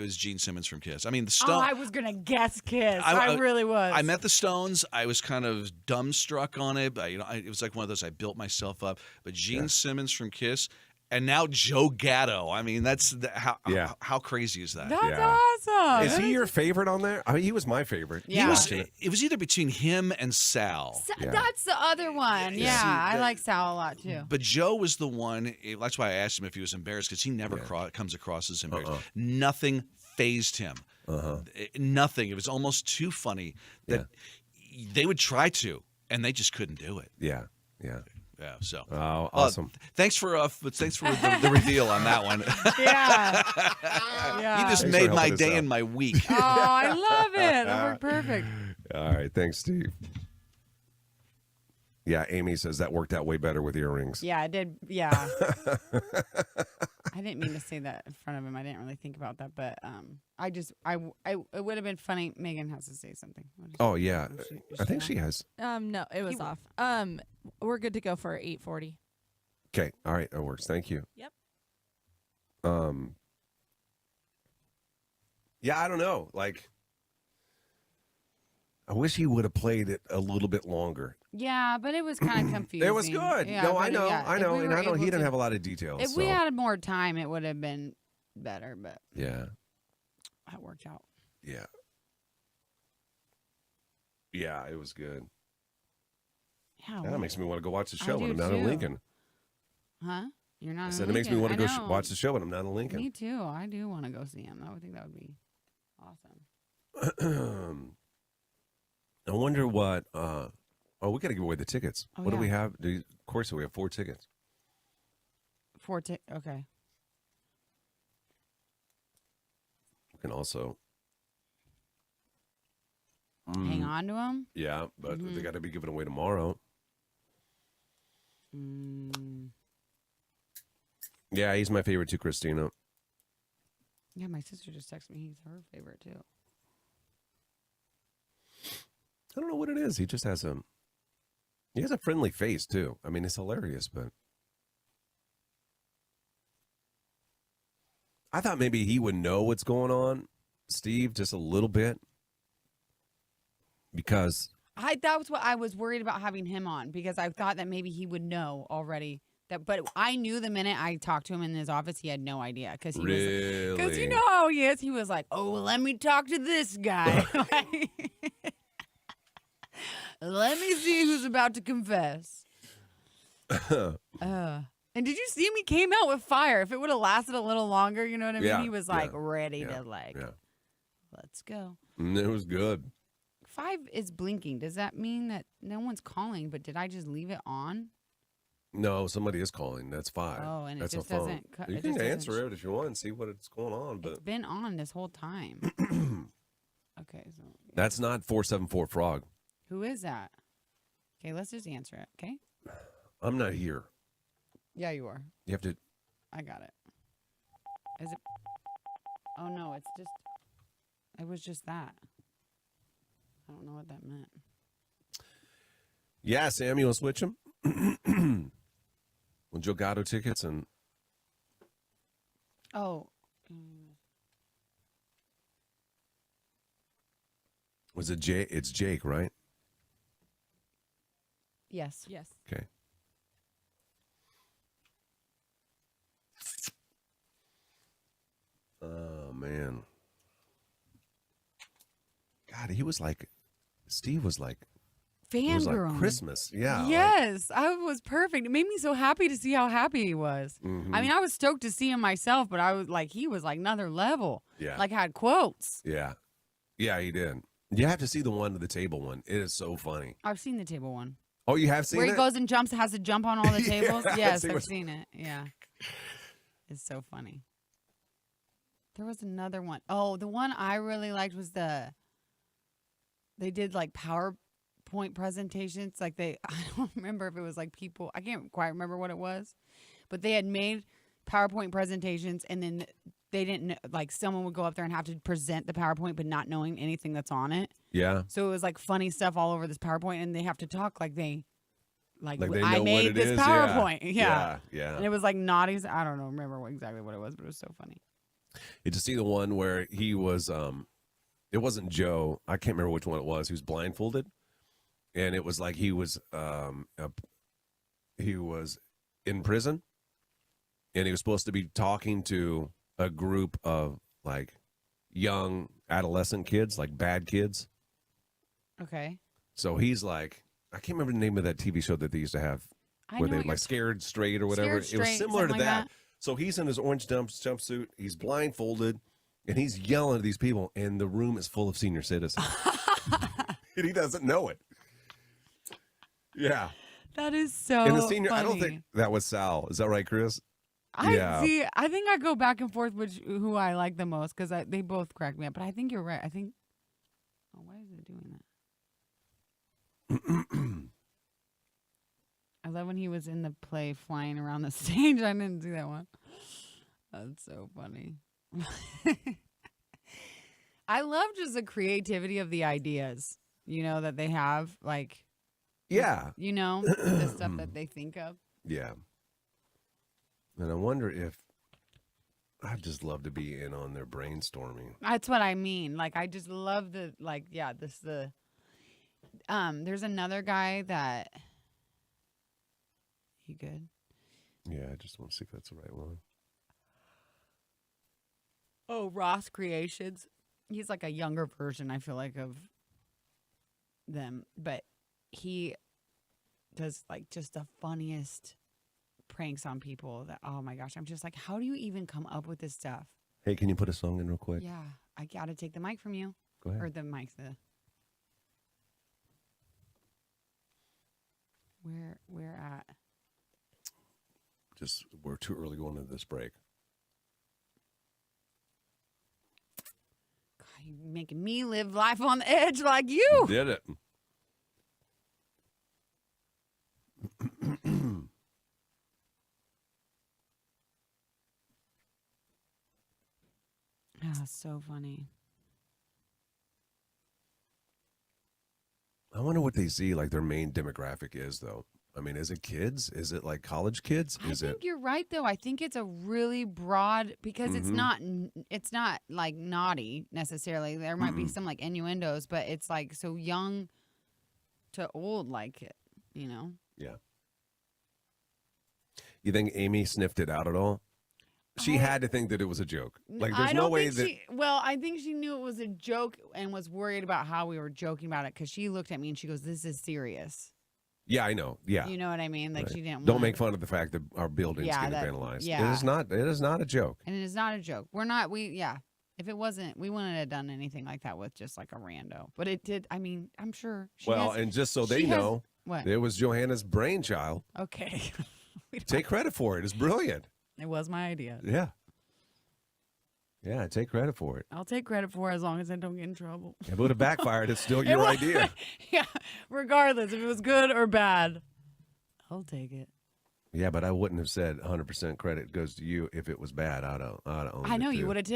Gene Simmons from Kiss. I mean, the Stones. Oh, I was gonna guess Kiss. I really was. I met the Stones. I was kind of dumbstruck on it, but it was like one of those I built myself up. But Gene Simmons from Kiss. And now Joe Gatto. I mean, how crazy is that? That's awesome. Is he your favorite on there? I mean, he was my favorite. Yeah. It was either between him and Sal. That's the other one. Yeah, I like Sal a lot too. But Joe was the one. That's why I asked him if he was embarrassed, because he never comes across as embarrassed. Nothing fazed him. Nothing. It was almost too funny that they would try to, and they just couldn't do it. Yeah. Yeah. So. Oh, awesome. Thanks for the reveal on that one. Yeah. You just made my day and my week. Oh, I love it. That worked perfect. All right. Thanks, Steve. Yeah, Amy says that worked out way better with earrings. Yeah, I did. Yeah. I didn't mean to say that in front of him. I didn't really think about that, but it would have been funny. Megan has to say something. Oh yeah, I think she has. No, it was off. We're good to go for 8:40. Okay, all right, that works. Thank you. Yep. Yeah, I don't know. Like, I wish he would have played it a little bit longer. Yeah, but it was kind of confusing. It was good. Yeah, No, I but know, yeah, I if know, we and were I know he able didn't to- have a lot of details. If we so. had more time, it would have been better, but Yeah. that worked out. Yeah. Yeah, it was good. Yeah, That makes me want to go watch the I show when do I'm not in too. Lincoln. Huh? You're not I in said it makes me Lincoln. want to go I know. watch the show when I'm not in Lincoln. Me too. I do want to go see him. I would think that would be awesome. I wonder what. We got to give away the tickets. Oh, What do we yeah. have? Of course, we have 4 tickets. Okay. We can also Hang on to him. Yeah, but Mhm. they got to be given away tomorrow. Yeah, he's my favorite too, Christina. Yeah, my sister just texted me. He's her favorite too. I don't know what it is. He just has a friendly face too. I mean, it's hilarious, but I thought maybe he would know what's going on, Steve, just a little bit, because That was what I was worried about having him on, because I thought that maybe he would know already. But I knew the minute I talked to him in his office, he had no idea, because really, you know how he is. He was like, "Oh, let me talk to this guy. Let me see who's about to confess." And did you see him? He came out with fire. If it would have lasted a little longer, you know what I mean? Yeah, He was like ready to yeah. let's go. It was good. 5 is blinking. Does that mean that no one's calling? But did I just leave it on? No, somebody is calling. That's 5. Oh, and it that's just a phone. doesn't cut- You it can just doesn't answer it if you want and see what's going on, but It's been on this whole time. Okay, so that's not 474 Frog. who is that? Okay, let's just answer it. Okay. I'm not here. Yeah, you are. You have to. I got it. Is it? Oh no, it was just that. I don't know what that meant. Yeah, Sam, you want to switch them? Well, Joe Gatto tickets and Oh. was it Jake? It's Jake, right? Yes. Yes. Okay. Oh man. God, he was like, Steve was like, it was like Fangirl. Christmas. Yeah. like- Yes, I was perfect. It made me so happy to see how happy he was. Mhm. I mean, I was stoked to see him myself, but I was like, he was like another level. Yeah. Like had quotes. Yeah. Yeah, he did. You have to see the one to the table one. It is so funny. I've seen the table one. Oh, you have seen Where it? he goes and has to jump on all the tables. Yeah, Yes, see I've what- seen it. Yeah. It's so funny. There was another one. Oh, the one I really liked was they did like PowerPoint presentations. Like I don't remember if it was like people, I can't quite remember what it was, but they had made PowerPoint presentations, and then they didn't like someone would go up there and have to present the PowerPoint, but not knowing anything that's on it. Yeah. So it was like funny stuff all over this PowerPoint, and they have to talk like they Like they I know what made it this is. PowerPoint. Yeah. Yeah. Yeah. And it was like naughty. I don't know, remember exactly what it was, but it was so funny. Did you see the one where he was it wasn't Joe, I can't remember which one it was. He was blindfolded, and it was like he was in prison, and he was supposed to be talking to a group of like young adolescent kids, like bad kids. Okay. So he's like, I can't remember the name of that TV show that they used to have, I where know they what like you're- Scared Straight or whatever. Scared It was Straight, similar to something like that. So he's in his orange jumpsuit. He's blindfolded, and he's yelling at these people, and the room is full of senior citizens, and he doesn't know it. Yeah, That is so and the senior. funny. I don't think that was Sal. Is that right, Chris? Yeah. See, I think I go back and forth which who I like the most, because they both crack me up. But I think you're right. I think. Oh, why is it doing that? I love when he was in the play flying around the stage. I didn't see that one. That's so funny. I love just the creativity of the ideas, that they have. Like, Yeah. The stuff that they think of. Yeah. And I wonder if I'd just love to be in on their brainstorming. That's what I mean. Like, I just love there's another guy that, you good? Yeah, I just want to see if that's the right one. Oh, Ross Creations. He's like a younger version, I feel like, of them. But he does like just the funniest pranks on people that, oh my gosh, I'm just like, how do you even come up with this stuff? Hey, can you put a song in real quick? Yeah, I gotta take the mic from you. Go ahead. Or the mic, where at? Just, we're too early going into this break. God, you making me live life on the edge like you. Did it. Oh, so funny. I wonder what they see like their main demographic is, though. I mean, is it kids? Is it like college kids? I think you're right, though. I think it's a really broad, because it's not like naughty necessarily. There might be some like innuendos, but it's like so young to old like it, Yeah. You think Amy sniffed it out at all? She had to think that it was a joke. Like, there's no way that. I think she knew it was a joke and was worried about how we were joking about it, because she looked at me and she goes, "This is serious." Yeah, I know. Yeah. You know what I mean? Like, Right. she didn't. Don't make fun of the fact that our building's getting vandalized. Yeah. It is not. It is not a joke. And it is not a joke. We're not. If it wasn't, we wouldn't have done anything like that with just like a rando. But it did. I mean, I'm sure. And just so they know, what? It was Johanna's brainchild. Okay. Take credit for it. It's brilliant. It was my idea. Yeah. Yeah, take credit for it. I'll take credit for it as long as I don't get in trouble. If it would have backfired, it's still your idea. Yeah, regardless if it was good or bad, I'll take it. Yeah, but I wouldn't have said 100% credit goes to you if it was bad. I'd have owned I know it you too. would have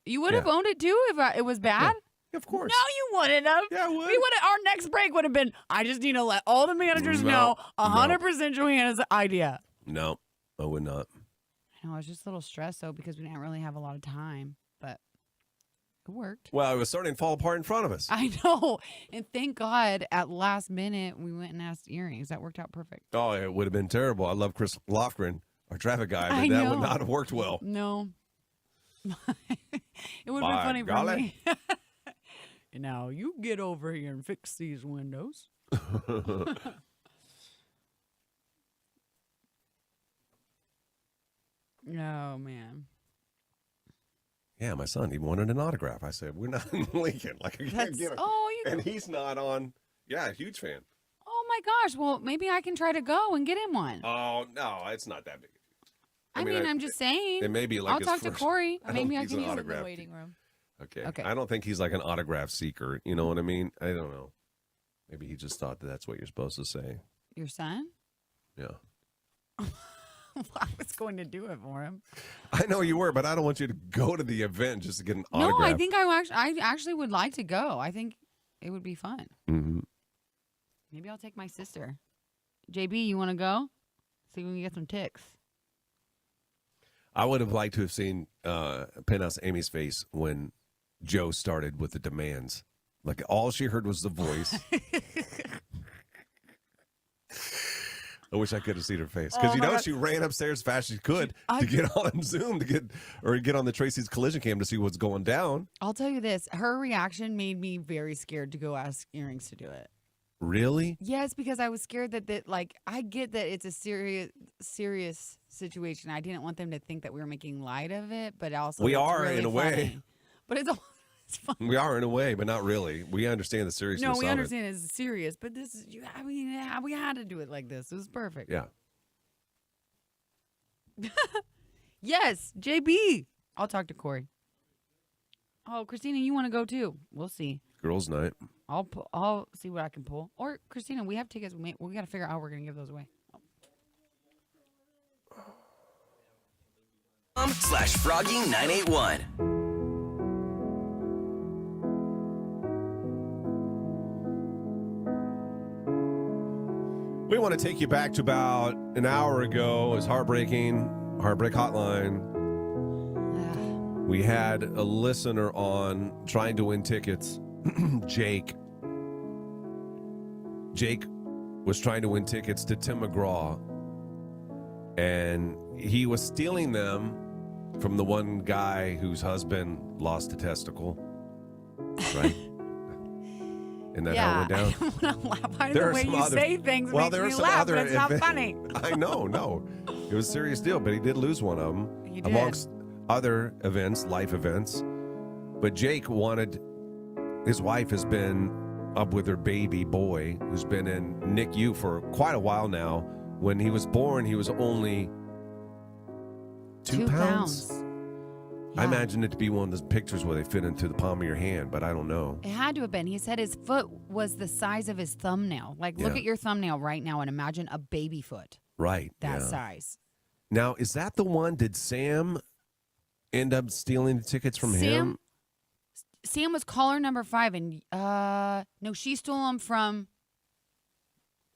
You would have owned it too if it was bad. Yeah, of course. No, you wouldn't have. Yeah, I would. We would have. Our next break would have been. I just need to let all the managers know 100% Johanna's idea. No, I would not. I know, I was just a little stressed though, because we didn't really have a lot of time, but it worked. Well, it was starting to fall apart in front of us. I know, and thank God at last minute we went and asked earrings. That worked out perfect. Oh, it would have been terrible. I love Chris Lofgren, our traffic guy, I but that know. would not have worked well. No. It would have been funny for me. Now you get over here and fix these windows. Oh, man. Yeah, my son, he wanted an autograph. I said, we're not in Lincoln. Like, I can't get him. And he's not on. Yeah, huge fan. Oh, my gosh. Well, maybe I can try to go and get him one. Oh, no, it's not that big. I mean, I'm just saying. It may be like I'll his talk to first- Corey. I don't Maybe think I he's can an use it in autograph the waiting room. Okay. I don't think he's like an autograph seeker. You know what I mean? I don't know. Maybe he just thought that that's what you're supposed to say. Your son? Yeah. I was going to do it for him. I know you were, but I don't want you to go to the event just to get an autograph. No, I think I actually would like to go. I think it would be fun. Mm-hmm. Maybe I'll take my sister. JB, you want to go? See if we can get some ticks. I would have liked to have seen Penthouse Amy's face when Joe started with the demands. Like, all she heard was the voice. I wish I could have seen her face. Because, she ran upstairs as fast as she could to get on Zoom get on the Tracy's collision cam to see what's going down. I'll tell you this. Her reaction made me very scared to go ask Earrings to do it. Really? Yes, because I was scared that I get that it's a serious situation. I didn't want them to think that we were making light of it, but also We it's are, really in a funny. way. But it's fun. We are in a way, but not really. We understand the seriousness No, we of understand it's serious, but this is, we had to do it like this. It was perfect. it. Yeah. Yes, JB. I'll talk to Corey. Oh, Christina, you want to go too? We'll see. Girls' night. I'll see what I can pull. Or Christina, we have tickets. We got to figure out how we're gonna give those away. /Froggy981. We want to take you back to about an hour ago. It was Heartbreak Hotline. We had a listener on trying to win tickets. Jake was trying to win tickets to Tim McGraw, and he was stealing them from the one guy whose husband lost a testicle. Right? Isn't that how it went down? I don't want to laugh. I know the way you say things makes me laugh, but it's not funny. I know, no. It was a serious deal, but he did lose one of them. He did. Amongst other events, life events. But Jake wanted, his wife has been up with her baby boy, who's been in NICU for quite a while now. When he was born, he was only 2 pounds. I imagine it to be one of those pictures where they fit into the palm of your hand, but I don't know. It had to have been. He said his foot was the size of his thumbnail. Like, look at your thumbnail right now and imagine a baby foot. Right. That size. Now, is that the one? Did Sam end up stealing the tickets from him? Sam was caller number 5, and no, she stole them from.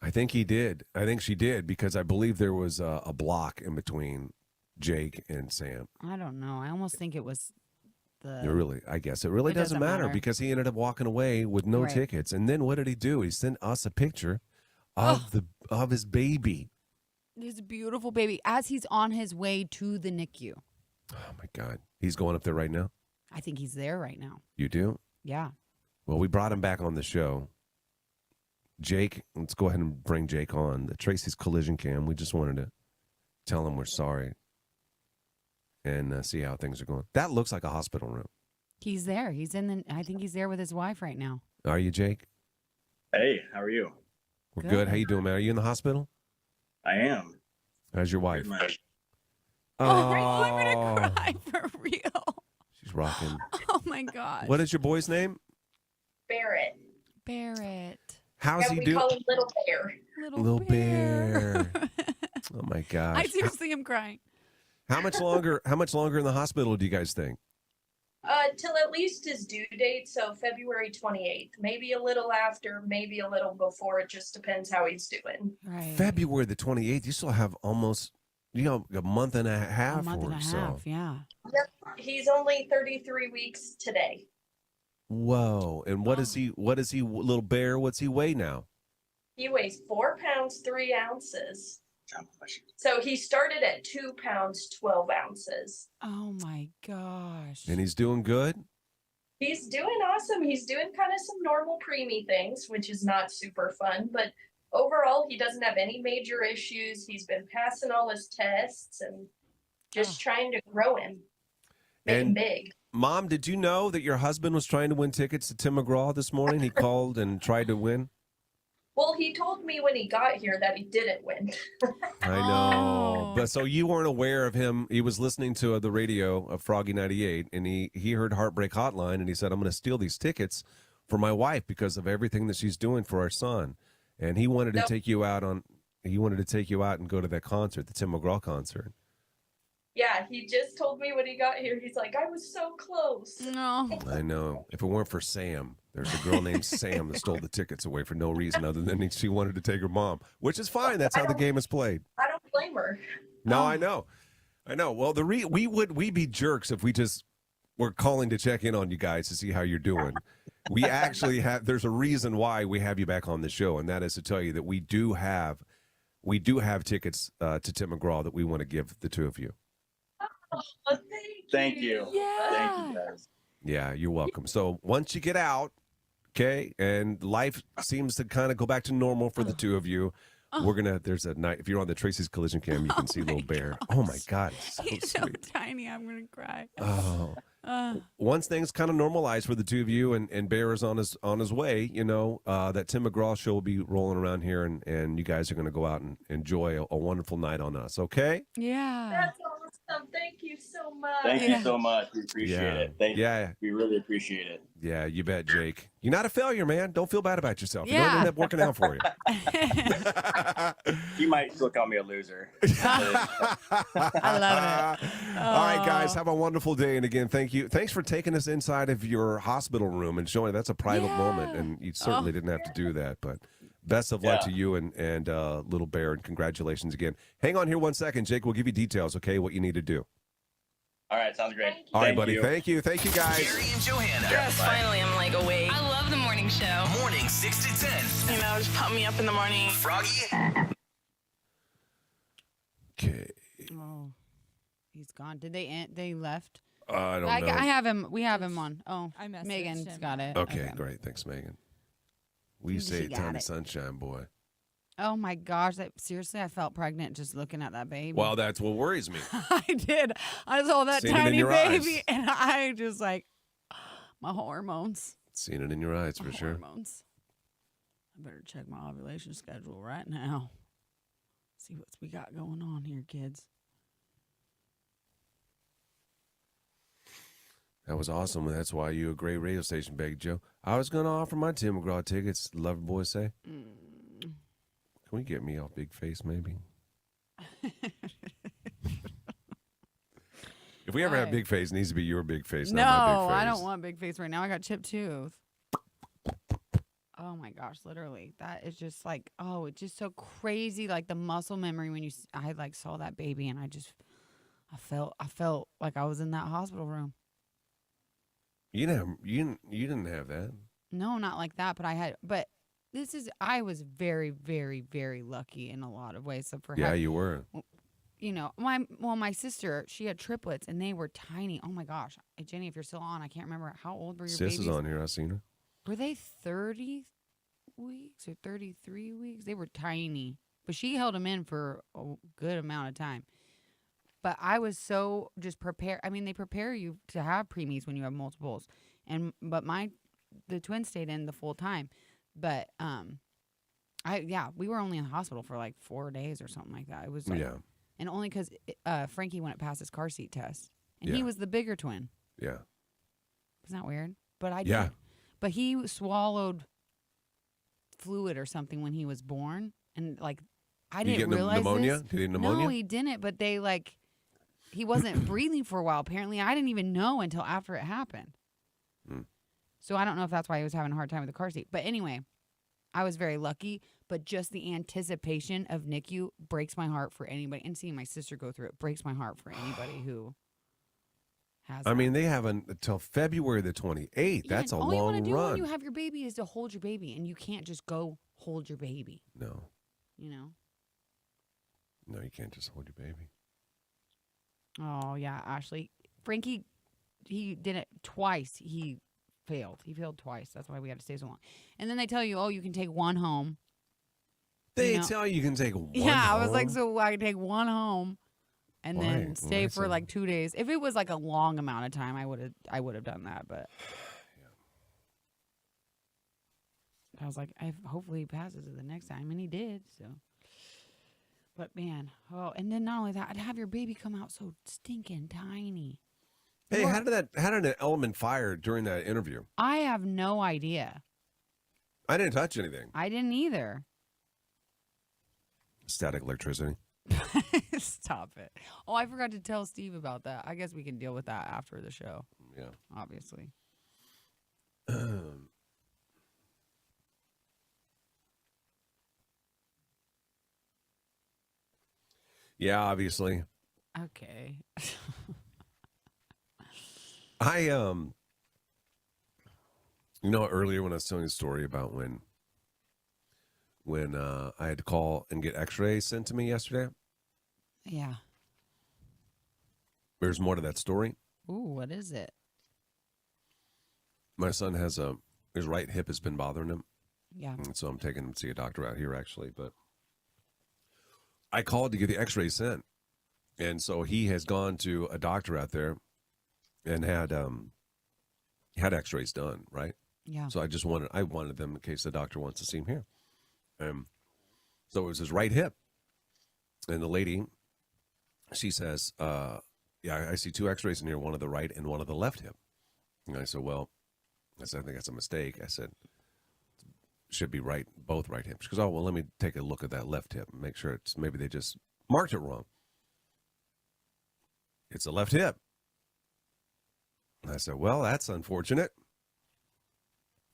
I think he did. I think she did, because I believe there was a block in between Jake and Sam. I don't know. I almost think it was I guess it really doesn't matter, because he ended up walking away with no Right. tickets. And then what did he do? He sent us a picture of his baby. His beautiful baby as he's on his way to the NICU. Oh my God. He's going up there right now? I think he's there right now. You do? Yeah. Well, we brought him back on the show. Jake, let's go ahead and bring Jake on. The Tracy's Collision Cam. We just wanted to tell him we're sorry and see how things are going. That looks like a hospital room. He's there. I think he's there with his wife right now. Are you, Jake? Hey, how are you? We're good. How you doing, man? Are you in the hospital? I am. How's your wife? Oh, I'm gonna cry for real. She's rocking. Oh my God. What is your boy's name? Barrett. How's he we doing? call him Little Bear. Little Bear. Oh my gosh. I seriously am crying. How much longer in the hospital do you guys think? Till at least his due date, so February 28th. Maybe a little after, maybe a little before. It just depends how he's doing. Right. February the 28th. You still have almost, a month and a half half, yeah. Yep. He's only 33 weeks today. Whoa. And what is he, Little Bear, what's he weigh now? He weighs 4 pounds, 3 ounces. So he started at 2 pounds, 12 ounces. Oh my gosh. And he's doing good? He's doing awesome. He's doing kind of some normal preemie things, which is not super fun, but overall he doesn't have any major issues. He's been passing all his tests and just trying to grow him. Make him big. Mom, did you know that your husband was trying to win tickets to Tim McGraw this morning? He called and tried to win? Well, he told me when he got here that he didn't win. I know. But so you weren't aware of him. He was listening to the radio of Froggy 98, and he heard Heartbreak Hotline, and he said, I'm going to steal these tickets for my wife because of everything that she's doing for our son. And he wanted to take you out and go to that concert, the Tim McGraw concert. Yeah, he just told me when he got here. He's like, I was so close. No. I know. If it weren't for Sam, there's a girl named Sam that stole the tickets away for no reason other than she wanted to take her mom, which is fine. That's how the game is played. I don't blame her. No, I know. Well, we'd be jerks if we just were calling to check in on you guys to see how you're doing. We actually there's a reason why we have you back on the show, and that is to tell you that we do have tickets to Tim McGraw that we want to give the two of you. Oh, thank you. Yeah. Thank you, guys. Yeah, you're welcome. So once you get out, okay, and life seems to kind of go back to normal for the two of you, there's a night, if you're on the Tracy's Collision Cam, you can see Little Bear. Oh my God. He's so tiny, I'm going to cry. Oh. Once things kind of normalize for the two of you and Bear is on his way, that Tim McGraw show will be rolling around here and you guys are going to go out and enjoy a wonderful night on us, okay? Yeah. That's awesome. Thank you so much. Thank you so much. We appreciate it. Thank you. Yeah. We really appreciate it. Yeah, you bet, Jake. You're not a failure, man. Don't feel bad about yourself. You're Yeah. going to end up working out for you. You might still call me a loser. I love it. All right, guys, have a wonderful day. And again, thank you. Thanks for taking us inside of your hospital room and showing that's a private moment, and you certainly didn't have to do that. But best of luck to you and little bear, and congratulations again. Hang on here 1 second, Jake. We'll give you details, okay? What you need to do. All right, sounds great. All right, Thank buddy. you. Thank you. Thank you, guys. Jerry and Johanna. Yes, finally I'm like awake. I love the morning show. Morning 6 to 10. You know, just pump me up in the morning. Froggy. Okay. Oh, he's gone. Did they end? They left? I don't know. I have him. We have him on. Oh, I messaged Megan's him. got it. Okay, great. Thanks, Megan. We She say got Tiny it. Sunshine Boy. Oh my gosh! Seriously, I felt pregnant just looking at that baby. Well, that's what worries me. I did. I saw that Seen it in tiny your baby, eyes. and I just like my hormones. Seeing it in your eyes for sure. Hormones. I better check my ovulation schedule right now. See what we got going on here, kids. That was awesome. That's why you a great radio station, Big Joe. I was going to offer my Tim McGraw tickets, the Lover Boys say. Can we get me off Big Face, maybe? If we ever have Big Face, it needs to be your Big Face, No, not my Big Face. I don't want big face right now. I got chipped tooth. Oh my gosh, literally. That is just like, oh, it's just so crazy. Like the muscle memory when I like saw that baby, and I felt like I was in that hospital room. You didn't have that. No, not like that, but I was very, very, very lucky in a lot of ways. So for Yeah, you were. you know, my sister, she had triplets and they were tiny. Oh my gosh. Jenny, if you're still on, I can't remember how old were your Sis babies? is on here. I've seen her. Were they 30 weeks or 33 weeks? They were tiny, but she held them in for a good amount of time. But I was so just prepared. I mean, they prepare you to have preemies when you have multiples, but the twins stayed in the full time. But we were only in the hospital for like 4 days or something like that. It was like, and only because Frankie wouldn't pass his car seat test, and he was the bigger twin. Yeah, isn't that weird? But I yeah. did. But he swallowed fluid or something when he was born, and like I Did he didn't get realize pneumonia? this. Did he have pneumonia? No, he didn't. But they like he wasn't breathing for a while. Apparently, I didn't even know until after it happened. So I don't know if that's why he was having a hard time with the car seat. But anyway, I was very lucky. But just the anticipation of NICU breaks my heart for anybody. And seeing my sister go through it breaks my heart for anybody who has. I mean, they have until February the 28th. That's a all you long want to do run. when you have your baby is to hold your baby, and you can't just go hold your baby. No. You know. No, you can't just hold your baby. Oh yeah, Ashley. Frankie, he did it twice. He failed. He failed twice. That's why we had to stay so long. And then they tell you, oh, you can take one home. They tell you can take one. Yeah, I was like, home? so I can take one home, and then Why? stay Why for so? like 2 days. If it was like a long amount of time, I would have done that. But I was like, hopefully he passes it the next time, and he did. So, but man, and then not only that, I'd have your baby come out so stinking tiny. Hey, how did an element fire during that interview? I have no idea. I didn't touch anything. I didn't either. Static electricity. Stop it. Oh, I forgot to tell Steve about that. I guess we can deal with that after the show. Yeah. Obviously. Yeah, obviously. Okay. Earlier when I was telling you a story about when I had to call and get x-rays sent to me yesterday. Yeah. There's more to that story. Ooh, what is it? My son has his right hip has been bothering him. Yeah. And so I'm taking him to see a doctor out here actually, but I called to get the x-rays sent. And so he has gone to a doctor out there and had x-rays done, right? Yeah. So I wanted them in case the doctor wants to see him here. So it was his right hip. And the lady, she says, yeah, I see 2 x-rays in here, one of the right and one of the left hip. And I said, well, I think that's a mistake. I said, should be right, both right hips. She goes, oh, well, let me take a look at that left hip and make sure maybe they just marked it wrong. It's a left hip. And I said, well, that's unfortunate.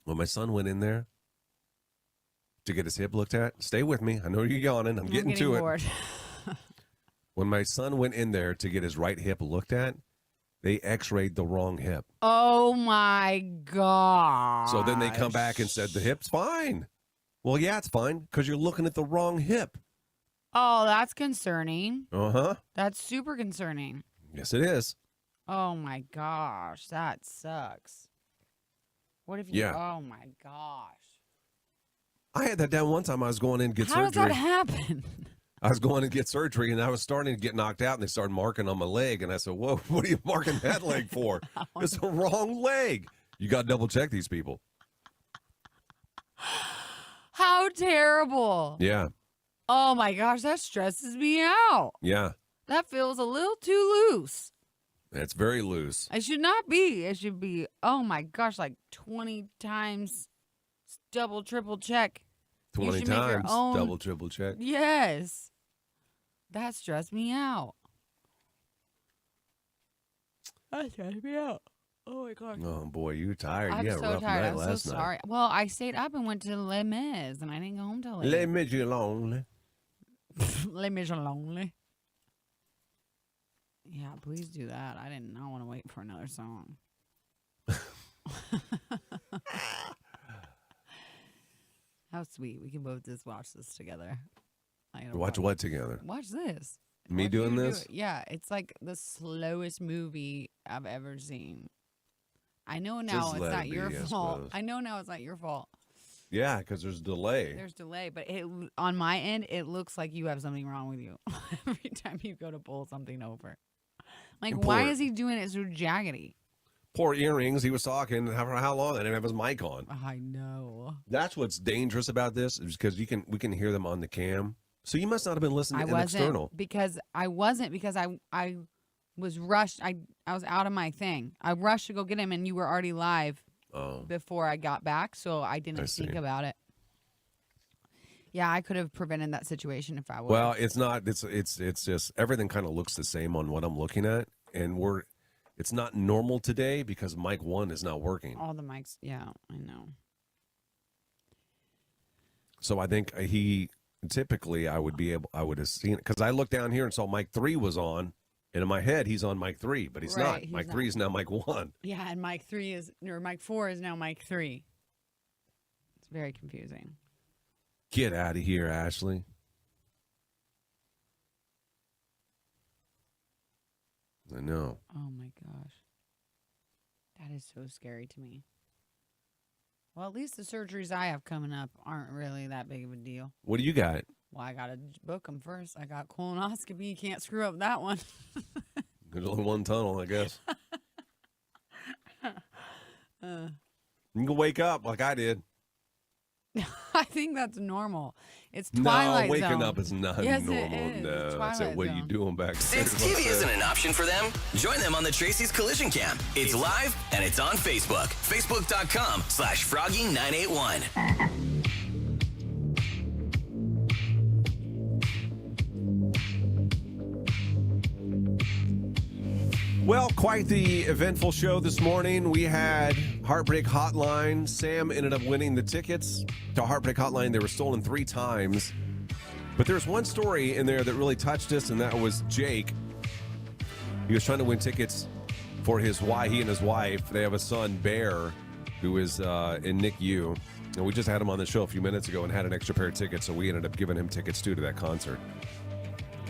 When my son went in there to get his hip looked at, stay with me. I know you're yawning. I'm getting to bored. it. When my son went in there to get his right hip looked at, they x-rayed the wrong hip. Oh, my God. So then they come back and said, the hip's fine. Well, yeah, it's fine because you're looking at the wrong hip. Oh, that's concerning. Uh-huh. That's super concerning. Yes, it is. Oh, my gosh. That sucks. What if you... Yeah. Oh, my gosh. I had that down one time. I was going in to get How surgery. does that happen? I was going to get surgery, and I was starting to get knocked out, and they started marking on my leg. And I said, whoa, what are you marking that leg for? It's the wrong leg. You got to double-check these people. How terrible. Yeah. Oh, my gosh. That stresses me out. Yeah. That feels a little too loose. It's very loose. It should not be. It should be, oh, my gosh, like 20 times double, triple check. 20 should make your times, own- double, triple check. Yes. That stressed me out. That stressed me out. Oh, my gosh. Oh, boy, you're tired. I'm you had a so rough tired. night I'm last so night. sorry. Well, I stayed up and went to Les Mis, and I didn't go home till late. Les Mis lonely. Les Mis are lonely. Yeah, please do that. I did not want to wait for another song. How sweet. We can both just watch this together. I gotta Watch what together? Watch this. Me Watch doing you do this? it. Yeah, it's like the slowest movie I've ever seen. I know now Just it's let not it your be, I fault. suppose. I know now it's not your fault. Yeah, because there's delay. There's delay, but on my end, it looks like you have something wrong with you every time you go to pull something over. Like, And why poor- is he doing it so jaggedy? Poor earrings. He was talking. How long? I didn't have his mic on. I know. That's what's dangerous about this is because we can hear them on the cam. So you must not have been listening I to wasn't external. because I was rushed. I was out of my thing. I rushed to go get him, and you were already live before I got back, so I didn't think see. about it. Yeah, I could have prevented that situation if I would. Well, it's not. It's just everything kind of looks the same on what I'm looking at, and it's not normal today because mic 1 is not working. All the mics. Yeah, I know. So I think typically I would have seen it because I looked down here and saw mic 3 was on, and in my head he's on mic 3, but he's Right, not. he's Mic not. 3 is now mic 1. Yeah, and mic 4 is now mic 3. It's very confusing. Get out of here, Ashley. I know. Oh my gosh. That is so scary to me. Well, at least the surgeries I have coming up aren't really that big of a deal. What do you got? Well, I got to book them first. I got colonoscopy. You can't screw up that one. There's only one tunnel, I guess. You can wake up like I did. I think that's normal. It's No, Twilight waking Zone. up is not Yes, normal. it is. No, It's I said, Twilight what are you Zone. doing back there? Since TV isn't an option for them, join them on the Tracy's Collision Cam. It's live and it's on Facebook. Facebook.com/Froggy981. Well, quite the eventful show this morning. We had Heartbreak Hotline. Sam ended up winning the tickets to Heartbreak Hotline. They were stolen 3 times. But there's one story in there that really touched us, and that was Jake. He was trying to win tickets for he and his wife. They have a son, Bear, who is in NICU. And we just had him on the show a few minutes ago and had an extra pair of tickets, so we ended up giving him tickets, too, to that concert.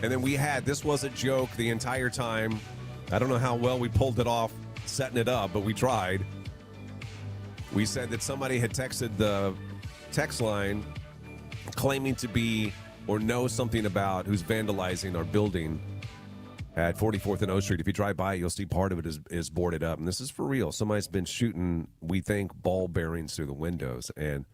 And then this was a joke the entire time. I don't know how well we pulled it off setting it up, but we tried. We said that somebody had texted the text line claiming to be or know something about who's vandalizing our building at 44th and O Street. If you drive by, you'll see part of it is boarded up. And this is for real. Somebody's been shooting, we think, ball bearings through the windows. And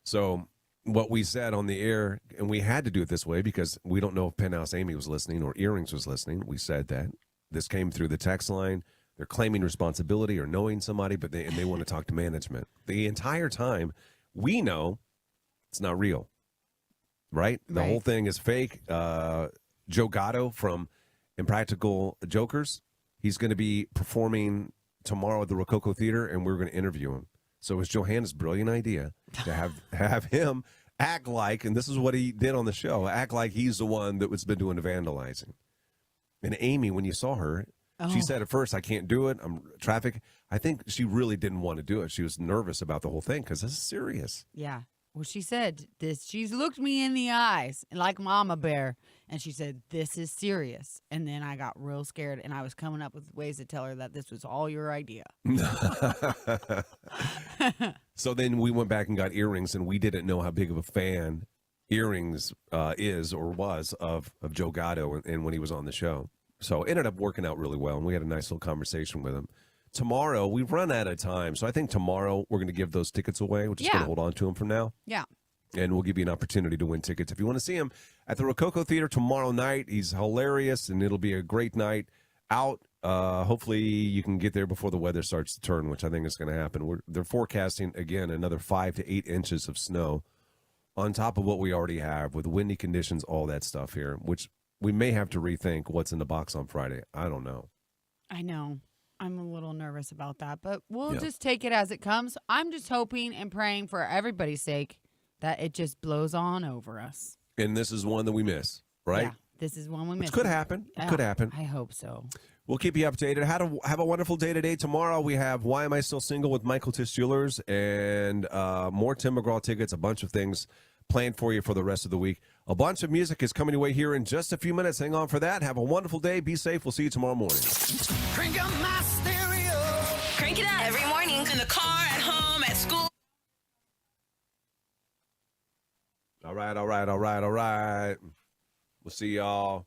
so what we said on the air, and we had to do it this way because we don't know if Penthouse Amy was listening or Earrings was listening. We said that This came through the text line. They're claiming responsibility or knowing somebody, but they want to talk to management. The entire time, we know it's not real, right? The whole thing is fake. Joe Gatto from Impractical Jokers, he's going to be performing tomorrow at the Rococo Theater, and we're going to interview him. So it was Johanna's brilliant idea to have him act like, and this is what he did on the show, act like he's the one that was been doing the vandalizing. And Amy, when you saw her, she said at first, I can't do it. I'm traffic. I think she really didn't want to do it. She was nervous about the whole thing because this is serious. Yeah. Well, she said this. She's looked me in the eyes like Mama Bear, and she said, "This is serious." And then I got real scared, and I was coming up with ways to tell her that this was all your idea. So then we went back and got earrings, and we didn't know how big of a fan earrings is or was of Joe Gatto and when he was on the show. So it ended up working out really well, and we had a nice little conversation with him. Tomorrow, we've run out of time, so I think tomorrow we're going to give those tickets away. We're just going to hold on to them for now. Yeah. And we'll give you an opportunity to win tickets. If you want to see him at the Rococo Theater tomorrow night, he's hilarious, and it'll be a great night out. Hopefully you can get there before the weather starts to turn, which I think is going to happen. They're forecasting, again, another 5 to 8 inches of snow on top of what we already have with windy conditions, all that stuff here, which we may have to rethink what's in the box on Friday. I don't know. I know. I'm a little nervous about that, but we'll just take it as it comes. I'm just hoping and praying for everybody's sake that it just blows on over us. And this is one that we miss, right? Yeah, this is one we miss. Which could happen. It could happen. I hope so. We'll keep you updated. Have a wonderful day today. Tomorrow we have Why Am I Still Single with Michael Tisch Jewelers and more Tim McGraw tickets, a bunch of things planned for you for the rest of the week. A bunch of music is coming your way here in just a few minutes. Hang on for that. Have a wonderful day. Be safe. We'll see you tomorrow morning. Crank up my stereo. Crank it up every morning in the car, at home, at school. All right. We'll see y'all